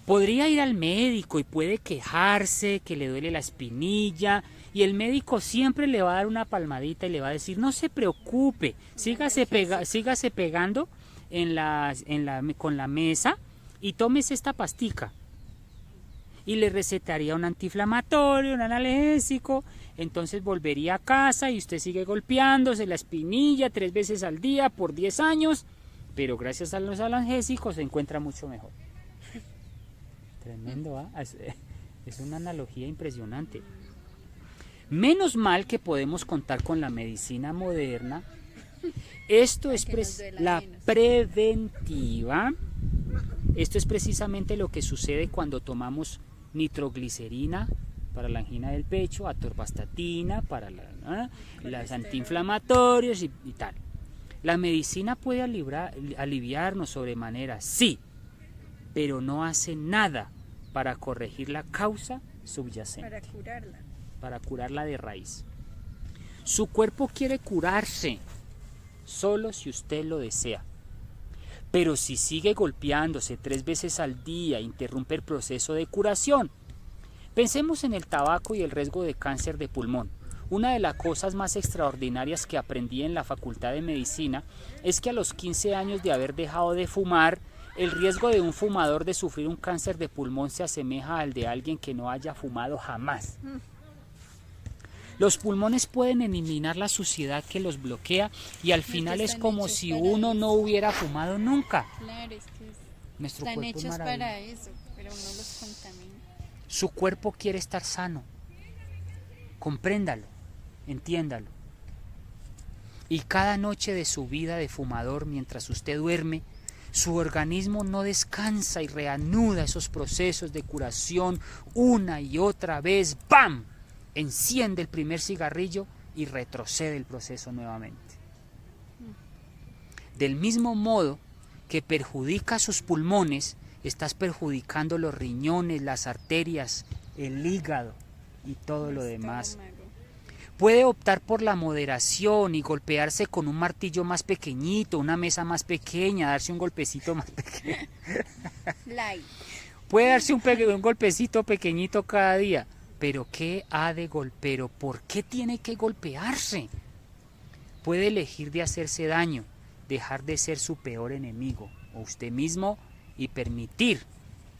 Podría ir al médico y puede quejarse que le duele la espinilla y el médico siempre le va a dar una palmadita y le va a decir, no se preocupe, sígase pegando con la mesa y tómese esta pastica. Y le recetaría un antiinflamatorio, un analgésico, entonces volvería a casa y usted sigue golpeándose la espinilla 3 veces al día por 10 años, pero gracias a los analgésicos se encuentra mucho mejor. Tremendo, ¿ah? Es una analogía impresionante. Menos mal que podemos contar con la medicina moderna. Esto es la preventiva. Esto es precisamente lo que sucede cuando tomamos nitroglicerina para la angina del pecho, atorvastatina para las antiinflamatorios y tal. La medicina puede aliviarnos sobremanera, sí, pero no hace nada para corregir la causa subyacente. Para curarla de raíz. Su cuerpo quiere curarse, solo si usted lo desea. Pero si sigue golpeándose 3 veces al día, interrumpe el proceso de curación. Pensemos en el tabaco y el riesgo de cáncer de pulmón. Una de las cosas más extraordinarias que aprendí en la Facultad de Medicina es que a los 15 años de haber dejado de fumar, el riesgo de un fumador de sufrir un cáncer de pulmón se asemeja al de alguien que no haya fumado jamás. Los pulmones pueden eliminar la suciedad que los bloquea y al final es como si uno no hubiera fumado nunca. Claro, es que Nuestro están cuerpo es hechos maravilloso. para eso, pero uno los contamina. Su cuerpo quiere estar sano. Compréndalo, entiéndalo. Y cada noche de su vida de fumador, mientras usted duerme, su organismo no descansa y reanuda esos procesos de curación una y otra vez. ¡Bam! Enciende el primer cigarrillo y retrocede el proceso nuevamente. Del mismo modo que perjudica sus pulmones, estás perjudicando los riñones, las arterias, el hígado y todo lo demás. Puede optar por la moderación y golpearse con un martillo más pequeñito, una mesa más pequeña, darse un golpecito más pequeño. Puede darse un golpecito pequeñito cada día. Pero ¿por qué tiene que golpearse? Puede elegir de hacerse daño, dejar de ser su peor enemigo, o usted mismo, y permitir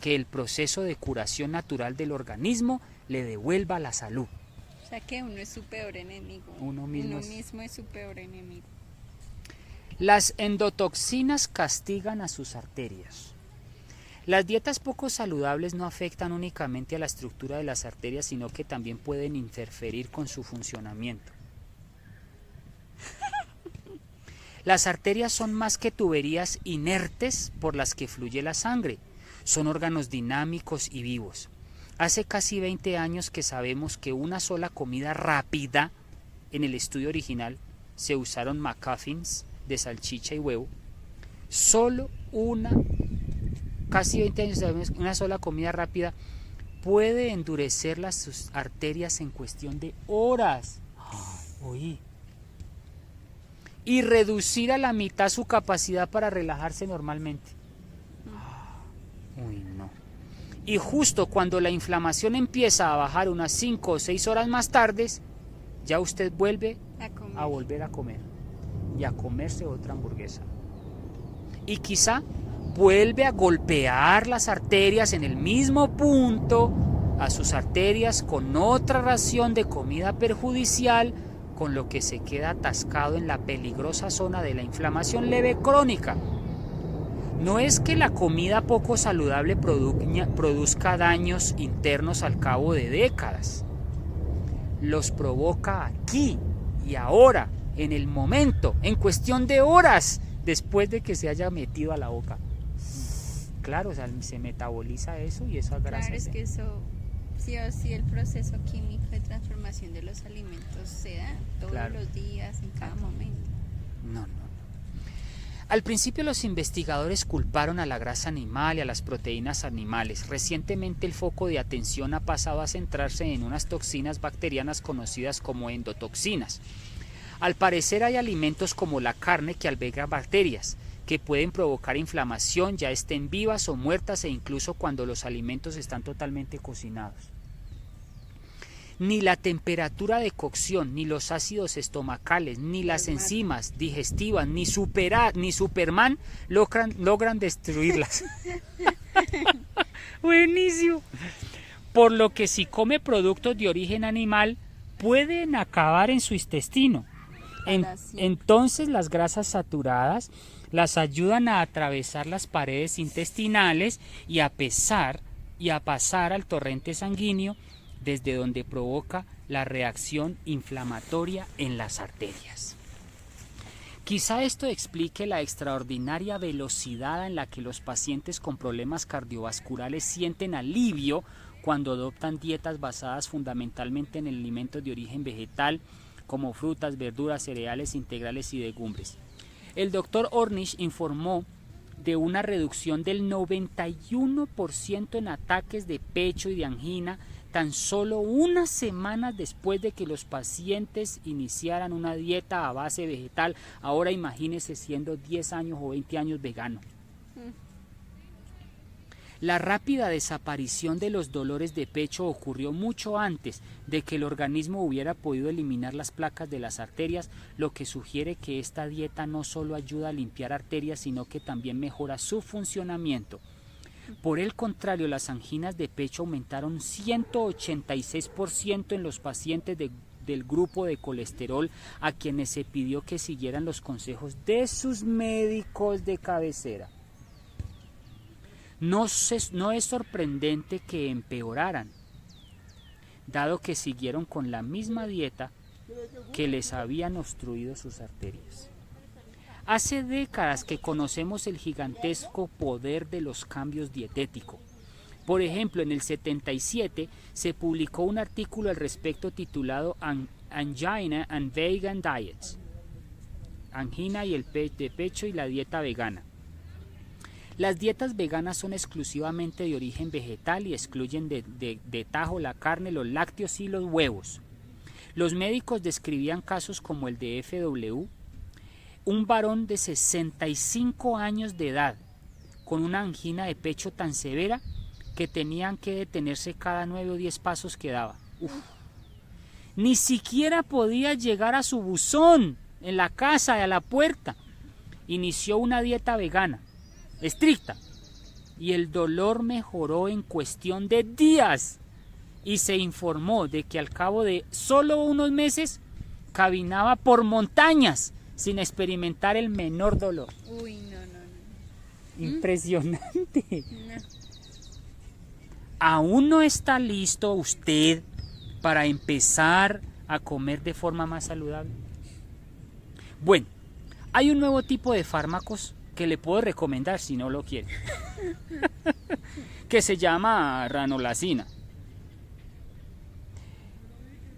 que el proceso de curación natural del organismo le devuelva la salud. O sea que uno es su peor enemigo. Uno mismo es su peor enemigo. Las endotoxinas castigan a sus arterias. Las dietas poco saludables no afectan únicamente a la estructura de las arterias, sino que también pueden interferir con su funcionamiento. Las arterias son más que tuberías inertes por las que fluye la sangre. Son órganos dinámicos y vivos. Hace casi 20 años que sabemos que una sola comida rápida, en el estudio original se usaron McMuffins de salchicha y huevo, casi 20 años sabemos que una sola comida rápida puede endurecer sus arterias en cuestión de horas. Y reducir a la mitad su capacidad para relajarse normalmente. No. Y justo cuando la inflamación empieza a bajar unas 5 o 6 horas más tarde, ya usted vuelve a volver a comer y a comerse otra hamburguesa. Y quizá vuelve a golpear las arterias en el mismo punto a sus arterias con otra ración de comida perjudicial, con lo que se queda atascado en la peligrosa zona de la inflamación leve crónica. No es que la comida poco saludable produzca daños internos al cabo de décadas. Los provoca aquí y ahora, en el momento, en cuestión de horas, después de que se haya metido a la boca. Claro, o sea, se metaboliza eso y esa grasa. Claro, es que eso, sí o sí, el proceso químico de transformación de los alimentos se da todos los días, en cada momento. No. Al principio los investigadores culparon a la grasa animal y a las proteínas animales. Recientemente el foco de atención ha pasado a centrarse en unas toxinas bacterianas conocidas como endotoxinas. Al parecer hay alimentos como la carne que alberga bacterias, que pueden provocar inflamación, ya estén vivas o muertas, e incluso cuando los alimentos están totalmente cocinados. Ni la temperatura de cocción, ni los ácidos estomacales, ni las enzimas digestivas, ni Superman logran destruirlas. Buenísimo. Por lo que si come productos de origen animal, pueden acabar en su intestino. Entonces las grasas saturadas las ayudan a atravesar las paredes intestinales y a pasar al torrente sanguíneo, desde donde provoca la reacción inflamatoria en las arterias. Quizá esto explique la extraordinaria velocidad en la que los pacientes con problemas cardiovasculares sienten alivio cuando adoptan dietas basadas fundamentalmente en alimentos de origen vegetal, como frutas, verduras, cereales integrales y legumbres. El Dr. Ornish informó de una reducción del 91% en ataques de pecho y de angina tan solo unas semanas después de que los pacientes iniciaran una dieta a base vegetal. Ahora imagínese siendo 10 años o 20 años vegano. La rápida desaparición de los dolores de pecho ocurrió mucho antes de que el organismo hubiera podido eliminar las placas de las arterias, lo que sugiere que esta dieta no solo ayuda a limpiar arterias, sino que también mejora su funcionamiento. Por el contrario, las anginas de pecho aumentaron 186% en los pacientes del grupo de colesterol, a quienes se pidió que siguieran los consejos de sus médicos de cabecera. No es sorprendente que empeoraran, dado que siguieron con la misma dieta que les habían obstruido sus arterias. Hace décadas que conocemos el gigantesco poder de los cambios dietéticos. Por ejemplo, en el 77 se publicó un artículo al respecto titulado Angina and Vegan Diets, angina y de pecho y la dieta vegana. Las dietas veganas son exclusivamente de origen vegetal y excluyen de tajo la carne, los lácteos y los huevos. Los médicos describían casos como el de FW, un varón de 65 años de edad con una angina de pecho tan severa que tenían que detenerse cada 9 o 10 pasos que daba. Ni siquiera podía llegar a su buzón en la casa, a la puerta. Inició una dieta vegana estricta y el dolor mejoró en cuestión de días, y se informó de que al cabo de solo unos meses caminaba por montañas sin experimentar el menor dolor. Uy, no. Impresionante. No. ¿Aún no está listo usted para empezar a comer de forma más saludable? Bueno, hay un nuevo tipo de fármacos que le puedo recomendar si no lo quiere, que se llama ranolazina.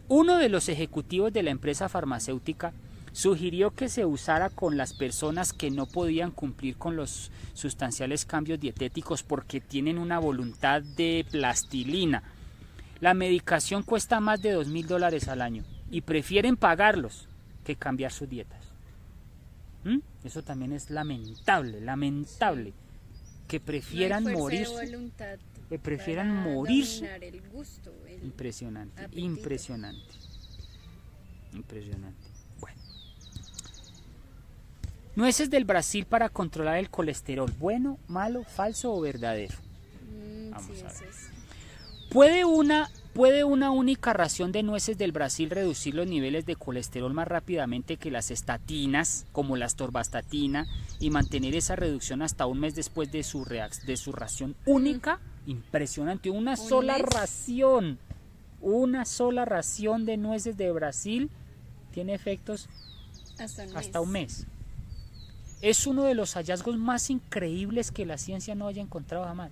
Uno de los ejecutivos de la empresa farmacéutica sugirió que se usara con las personas que no podían cumplir con los sustanciales cambios dietéticos porque tienen una voluntad de plastilina. La medicación cuesta más de $2,000 al año y prefieren pagarlos que cambiar sus dietas. Eso también es lamentable, que prefieran morirse, que prefieran morirse. Impresionante. Bueno. Nueces del Brasil para controlar el colesterol, ¿bueno, malo, falso o verdadero? Vamos a ver. ¿Puede una única ración de nueces del Brasil reducir los niveles de colesterol más rápidamente que las estatinas, como la atorvastatina, y mantener esa reducción hasta un mes después de su ración única? Impresionante, una sola ración de nueces de Brasil tiene efectos hasta un mes. Es uno de los hallazgos más increíbles que la ciencia no haya encontrado jamás.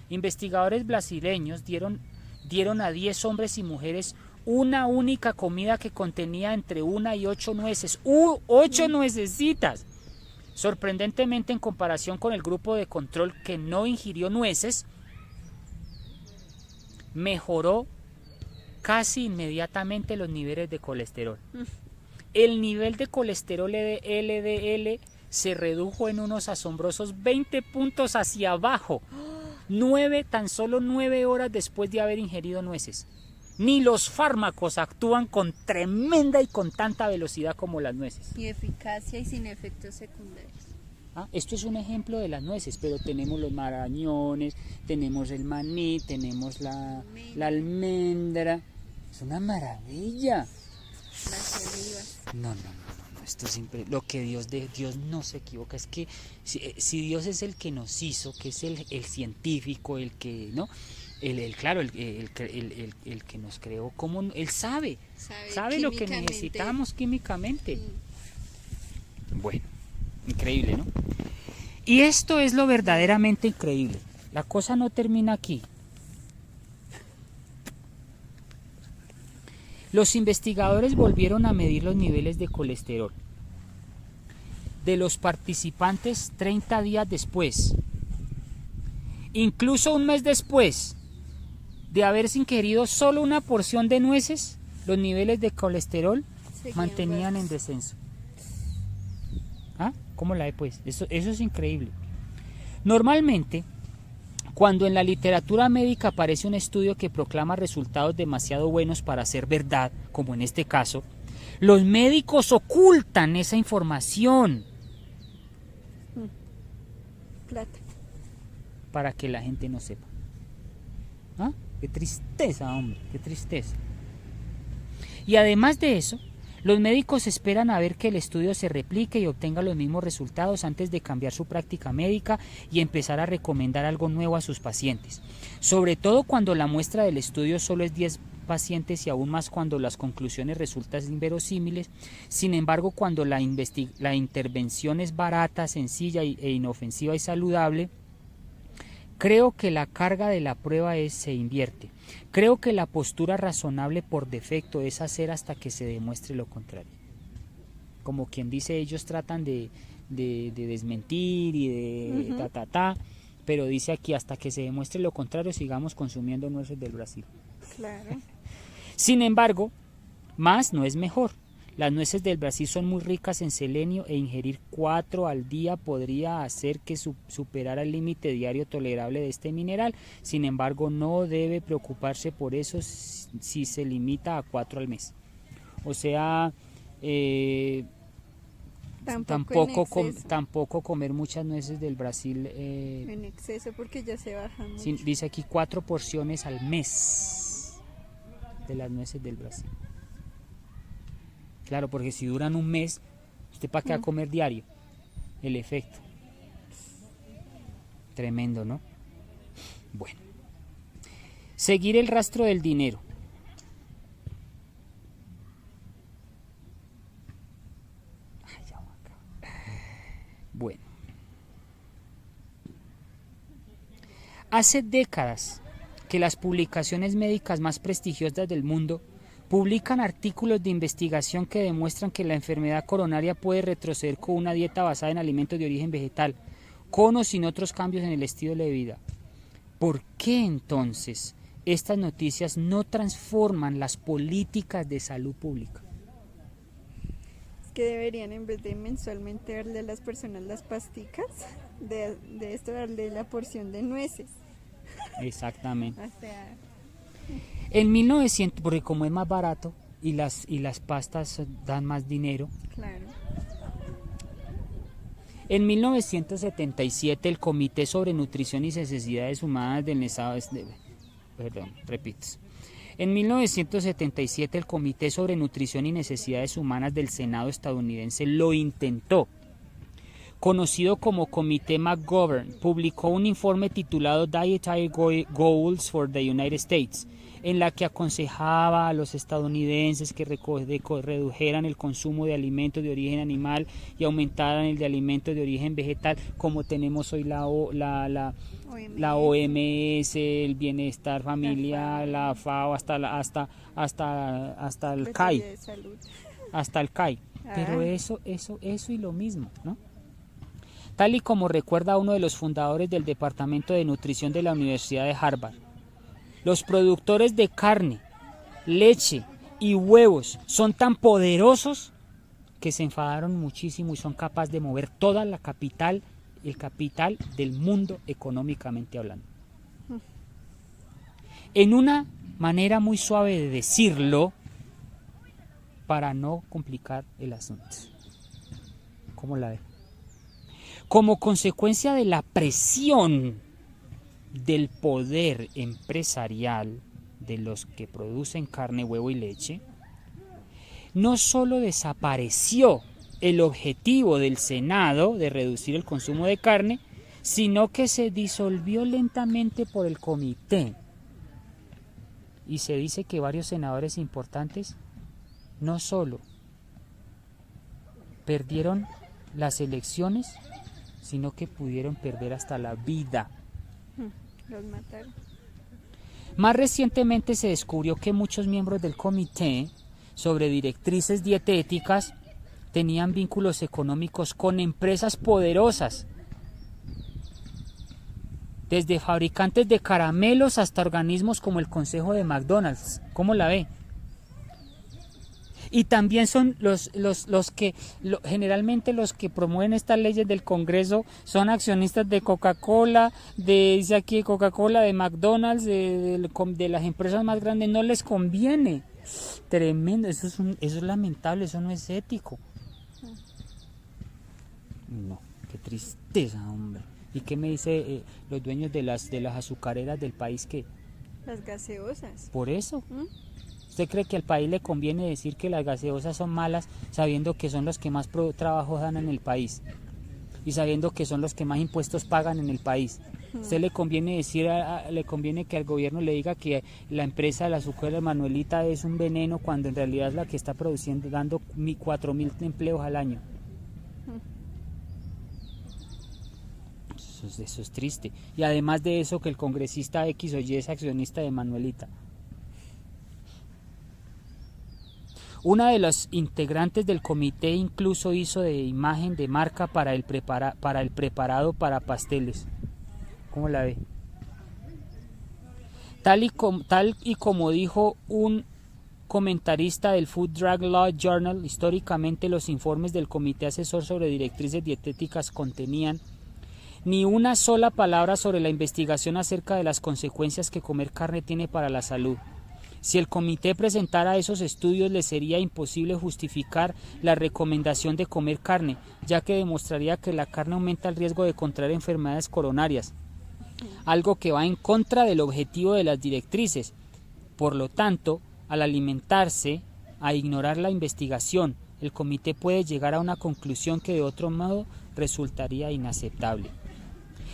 Investigadores brasileños dieron a 10 hombres y mujeres una única comida que contenía entre 1 y 8 nueces. 8 nuecesitas. Sorprendentemente, en comparación con el grupo de control que no ingirió nueces, mejoró casi inmediatamente los niveles de colesterol. El nivel de colesterol LDL se redujo en unos asombrosos 20 puntos hacia abajo, tan solo 9 horas después de haber ingerido nueces. Ni los fármacos actúan con tremenda y con tanta velocidad como las nueces. Y eficacia y sin efectos secundarios. Esto es un ejemplo de las nueces, pero tenemos los marañones, tenemos el maní, tenemos la almendra. Es una maravilla. Las olivas. No, esto es lo que Dios no se equivoca. Es que si Dios es el que nos hizo, que es el científico, el que, ¿no? El que nos creó, como Él sabe lo que necesitamos químicamente. Bueno, increíble, ¿no? Y esto es lo verdaderamente increíble. La cosa no termina aquí. Los investigadores volvieron a medir los niveles de colesterol de los participantes 30 días después. Incluso un mes después de haberse ingerido solo una porción de nueces, los niveles de colesterol mantenían en descenso. ¿Cómo la ve pues? Eso es increíble. Normalmente, cuando en la literatura médica aparece un estudio que proclama resultados demasiado buenos para ser verdad, como en este caso, los médicos ocultan esa información. Plata. Para que la gente no sepa. Qué tristeza, hombre, qué tristeza. Y además de eso, los médicos esperan a ver que el estudio se replique y obtenga los mismos resultados antes de cambiar su práctica médica y empezar a recomendar algo nuevo a sus pacientes. Sobre todo cuando la muestra del estudio solo es 10 pacientes y aún más cuando las conclusiones resultan inverosímiles. Sin embargo, cuando la intervención es barata, sencilla e inofensiva y saludable, creo que la carga de la prueba se invierte. Creo que la postura razonable por defecto es hacer hasta que se demuestre lo contrario. Como quien dice, ellos tratan de desmentir y de pero dice aquí, hasta que se demuestre lo contrario, sigamos consumiendo nueces del Brasil. Claro. Sin embargo, más no es mejor. Las nueces del Brasil son muy ricas en selenio e ingerir 4 al día podría hacer que superara el límite diario tolerable de este mineral. Sin embargo, no debe preocuparse por eso si se limita a 4 al mes. O sea, tampoco comer muchas nueces del Brasil. En exceso porque ya se bajan mucho. Dice aquí 4 porciones al mes de las nueces del Brasil. Claro, porque si duran un mes, ¿usted para qué va a comer diario? El efecto. Tremendo, ¿no? Bueno. Seguir el rastro del dinero. Bueno. Hace décadas que las publicaciones médicas más prestigiosas del mundo publican artículos de investigación que demuestran que la enfermedad coronaria puede retroceder con una dieta basada en alimentos de origen vegetal, con o sin otros cambios en el estilo de vida. ¿Por qué entonces estas noticias no transforman las políticas de salud pública? Es que deberían, en vez de mensualmente darle a las personas las pasticas, de esto darle la porción de nueces. Exactamente. O sea, en 1900, porque como es más barato y las pastas dan más dinero. Claro. En 1977 el Comité sobre Nutrición y Necesidades Humanas del Estado En 1977 el Comité sobre Nutrición y Necesidades Humanas del Senado estadounidense lo intentó. Conocido como Comité McGovern, publicó un informe titulado Dietary Goals for the United States, en la que aconsejaba a los estadounidenses que redujeran el consumo de alimentos de origen animal y aumentaran el de alimentos de origen vegetal, como tenemos hoy la OMS, el Bienestar Familiar, la FAO, hasta el CAI. Hasta el CAI. Pero eso y lo mismo, ¿no? Tal y como recuerda uno de los fundadores del Departamento de Nutrición de la Universidad de Harvard, los productores de carne, leche y huevos son tan poderosos que se enfadaron muchísimo y son capaces de mover toda la capital, el capital del mundo económicamente hablando. En una manera muy suave de decirlo, para no complicar el asunto. ¿Cómo la ve? Como consecuencia de la presión del poder empresarial de los que producen carne, huevo y leche, no solo desapareció el objetivo del Senado de reducir el consumo de carne, sino que se disolvió lentamente por el comité. Y se dice que varios senadores importantes no solo perdieron las elecciones, sino que pudieron perder hasta la vida. Los mataron. Más recientemente se descubrió que muchos miembros del comité sobre directrices dietéticas tenían vínculos económicos con empresas poderosas, desde fabricantes de caramelos hasta organismos como el Consejo de McDonald's. ¿Cómo la ve? Y también son los que, generalmente los que promueven estas leyes del Congreso son accionistas de Coca-Cola, dice aquí Coca-Cola, de McDonald's, de las empresas más grandes. No les conviene. Tremendo, eso es lamentable, eso no es ético. No, qué tristeza, hombre. ¿Y qué me dice los dueños de las azucareras del país que? Las gaseosas. Por eso. ¿Usted cree que al país le conviene decir que las gaseosas son malas sabiendo que son los que más trabajo dan en el país? Y sabiendo que son los que más impuestos pagan en el país. ¿Usted le conviene le conviene que al gobierno le diga que la empresa de la azucarera Manuelita es un veneno cuando en realidad es la que está produciendo, dando 4.000 empleos al año? Eso es triste. Y además de eso, que el congresista X o Y es accionista de Manuelita. Una de los integrantes del comité incluso hizo de imagen de marca para el preparado para pasteles. ¿Cómo la ve? Tal y como dijo un comentarista del Food Drug Law Journal, históricamente los informes del Comité Asesor sobre Directrices Dietéticas contenían ni una sola palabra sobre la investigación acerca de las consecuencias que comer carne tiene para la salud. Si el comité presentara esos estudios, le sería imposible justificar la recomendación de comer carne, ya que demostraría que la carne aumenta el riesgo de contraer enfermedades coronarias, algo que va en contra del objetivo de las directrices. Por lo tanto, al alimentarse, a ignorar la investigación, el comité puede llegar a una conclusión que de otro modo resultaría inaceptable.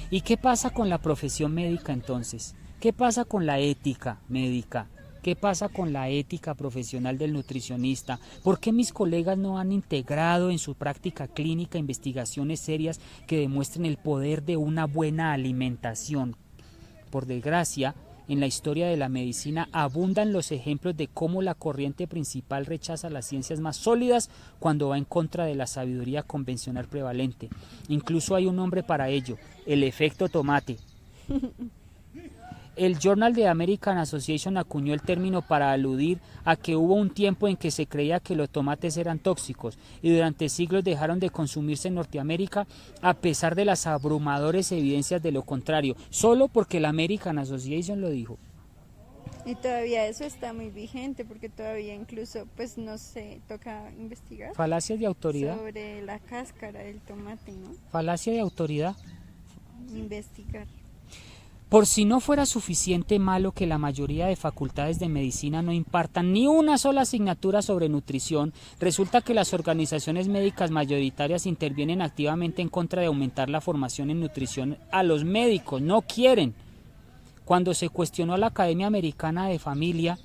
¿Y qué pasa con la profesión médica entonces? ¿Qué pasa con la ética médica? ¿Qué pasa con la ética profesional del nutricionista? ¿Por qué mis colegas no han integrado en su práctica clínica investigaciones serias que demuestren el poder de una buena alimentación? Por desgracia, en la historia de la medicina abundan los ejemplos de cómo la corriente principal rechaza las ciencias más sólidas cuando va en contra de la sabiduría convencional prevalente. Incluso hay un nombre para ello, el efecto tomate. El Journal de American Association acuñó el término para aludir a que hubo un tiempo en que se creía que los tomates eran tóxicos y durante siglos dejaron de consumirse en Norteamérica a pesar de las abrumadoras evidencias de lo contrario, solo porque la American Association lo dijo. Y todavía eso está muy vigente porque todavía incluso, pues no sé, toca investigar. Falacias de autoridad. Sobre la cáscara del tomate, ¿no? Falacia de autoridad. Investigar. Por si no fuera suficiente malo que la mayoría de facultades de medicina no impartan ni una sola asignatura sobre nutrición, resulta que las organizaciones médicas mayoritarias intervienen activamente en contra de aumentar la formación en nutrición a los médicos, no quieren. Cuando se cuestionó a la Academia Americana de Familia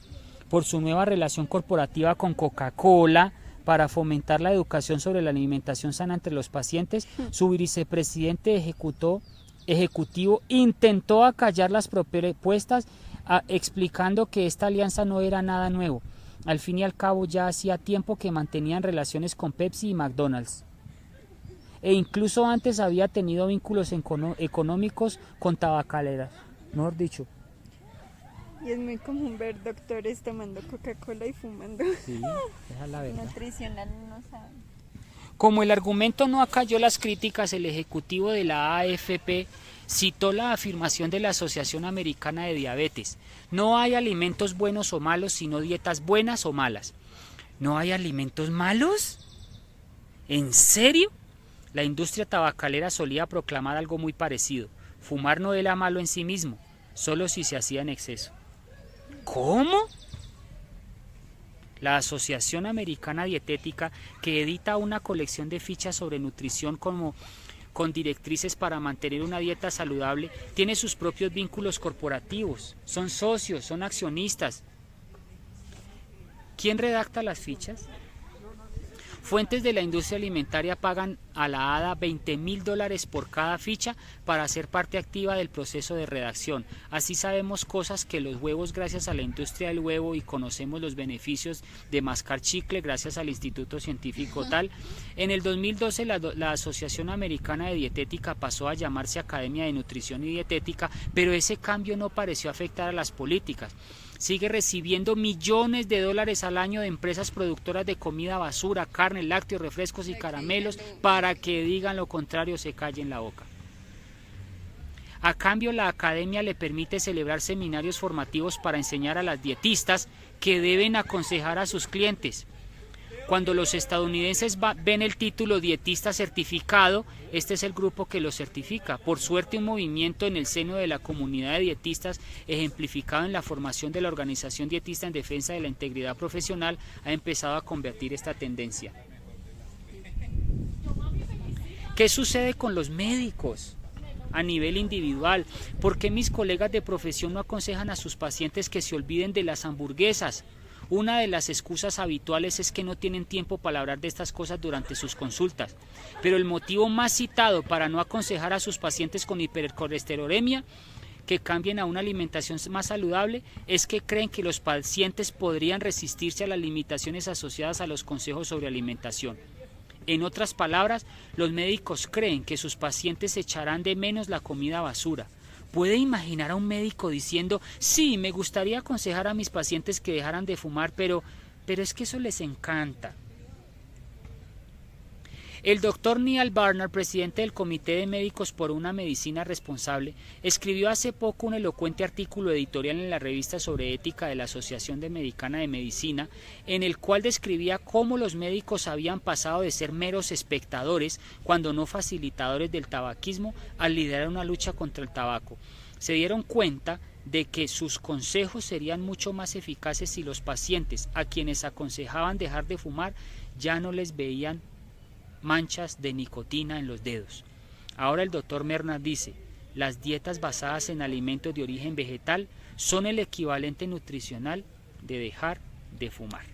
por su nueva relación corporativa con Coca-Cola para fomentar la educación sobre la alimentación sana entre los pacientes, su vicepresidente ejecutivo intentó acallar las propuestas explicando que esta alianza no era nada nuevo. Al fin y al cabo ya hacía tiempo que mantenían relaciones con Pepsi y McDonald's. E incluso antes había tenido vínculos económicos con tabacaleras, mejor dicho. Y es muy común ver doctores tomando Coca-Cola y fumando. Sí, esa es la verdad. Nutricional no saben. Como el argumento no acalló las críticas, el ejecutivo de la AFP citó la afirmación de la Asociación Americana de Diabetes: no hay alimentos buenos o malos, sino dietas buenas o malas. ¿No hay alimentos malos? ¿En serio? La industria tabacalera solía proclamar algo muy parecido: fumar no era malo en sí mismo, solo si se hacía en exceso. ¿Cómo? La Asociación Americana Dietética, que edita una colección de fichas sobre nutrición con directrices para mantener una dieta saludable, tiene sus propios vínculos corporativos. Son socios, son accionistas. ¿Quién redacta las fichas? Fuentes de la industria alimentaria pagan a la ADA $20,000 por cada ficha para ser parte activa del proceso de redacción. Así sabemos cosas que los huevos gracias a la industria del huevo, y conocemos los beneficios de mascar chicle gracias al Instituto Científico tal. En el 2012 la Asociación Americana de Dietética pasó a llamarse Academia de Nutrición y Dietética, pero ese cambio no pareció afectar a las políticas. Sigue recibiendo millones de dólares al año de empresas productoras de comida basura, carne, lácteos, refrescos y caramelos. Para que digan lo contrario, se callen la boca. A cambio, la academia le permite celebrar seminarios formativos para enseñar a las dietistas que deben aconsejar a sus clientes. Cuando los estadounidenses ven el título dietista certificado, este es el grupo que lo certifica. Por suerte, un movimiento en el seno de la comunidad de dietistas, ejemplificado en la formación de la Organización Dietista en Defensa de la Integridad Profesional, ha empezado a convertir esta tendencia. ¿Qué sucede con los médicos a nivel individual? ¿Por qué mis colegas de profesión no aconsejan a sus pacientes que se olviden de las hamburguesas? Una de las excusas habituales es que no tienen tiempo para hablar de estas cosas durante sus consultas, pero el motivo más citado para no aconsejar a sus pacientes con hipercolesterolemia que cambien a una alimentación más saludable es que creen que los pacientes podrían resistirse a las limitaciones asociadas a los consejos sobre alimentación. En otras palabras, los médicos creen que sus pacientes echarán de menos la comida basura. ¿Puede imaginar a un médico diciendo: sí, me gustaría aconsejar a mis pacientes que dejaran de fumar, pero es que eso les encanta? El doctor Neal Barnard, presidente del Comité de Médicos por una Medicina Responsable, escribió hace poco un elocuente artículo editorial en la revista sobre ética de la Asociación Americana de Medicina, en el cual describía cómo los médicos habían pasado de ser meros espectadores, cuando no facilitadores del tabaquismo, al liderar una lucha contra el tabaco. Se dieron cuenta de que sus consejos serían mucho más eficaces si los pacientes a quienes aconsejaban dejar de fumar ya no les veían manchas de nicotina en los dedos. Ahora el doctor Barnard dice: las dietas basadas en alimentos de origen vegetal son el equivalente nutricional de dejar de fumar.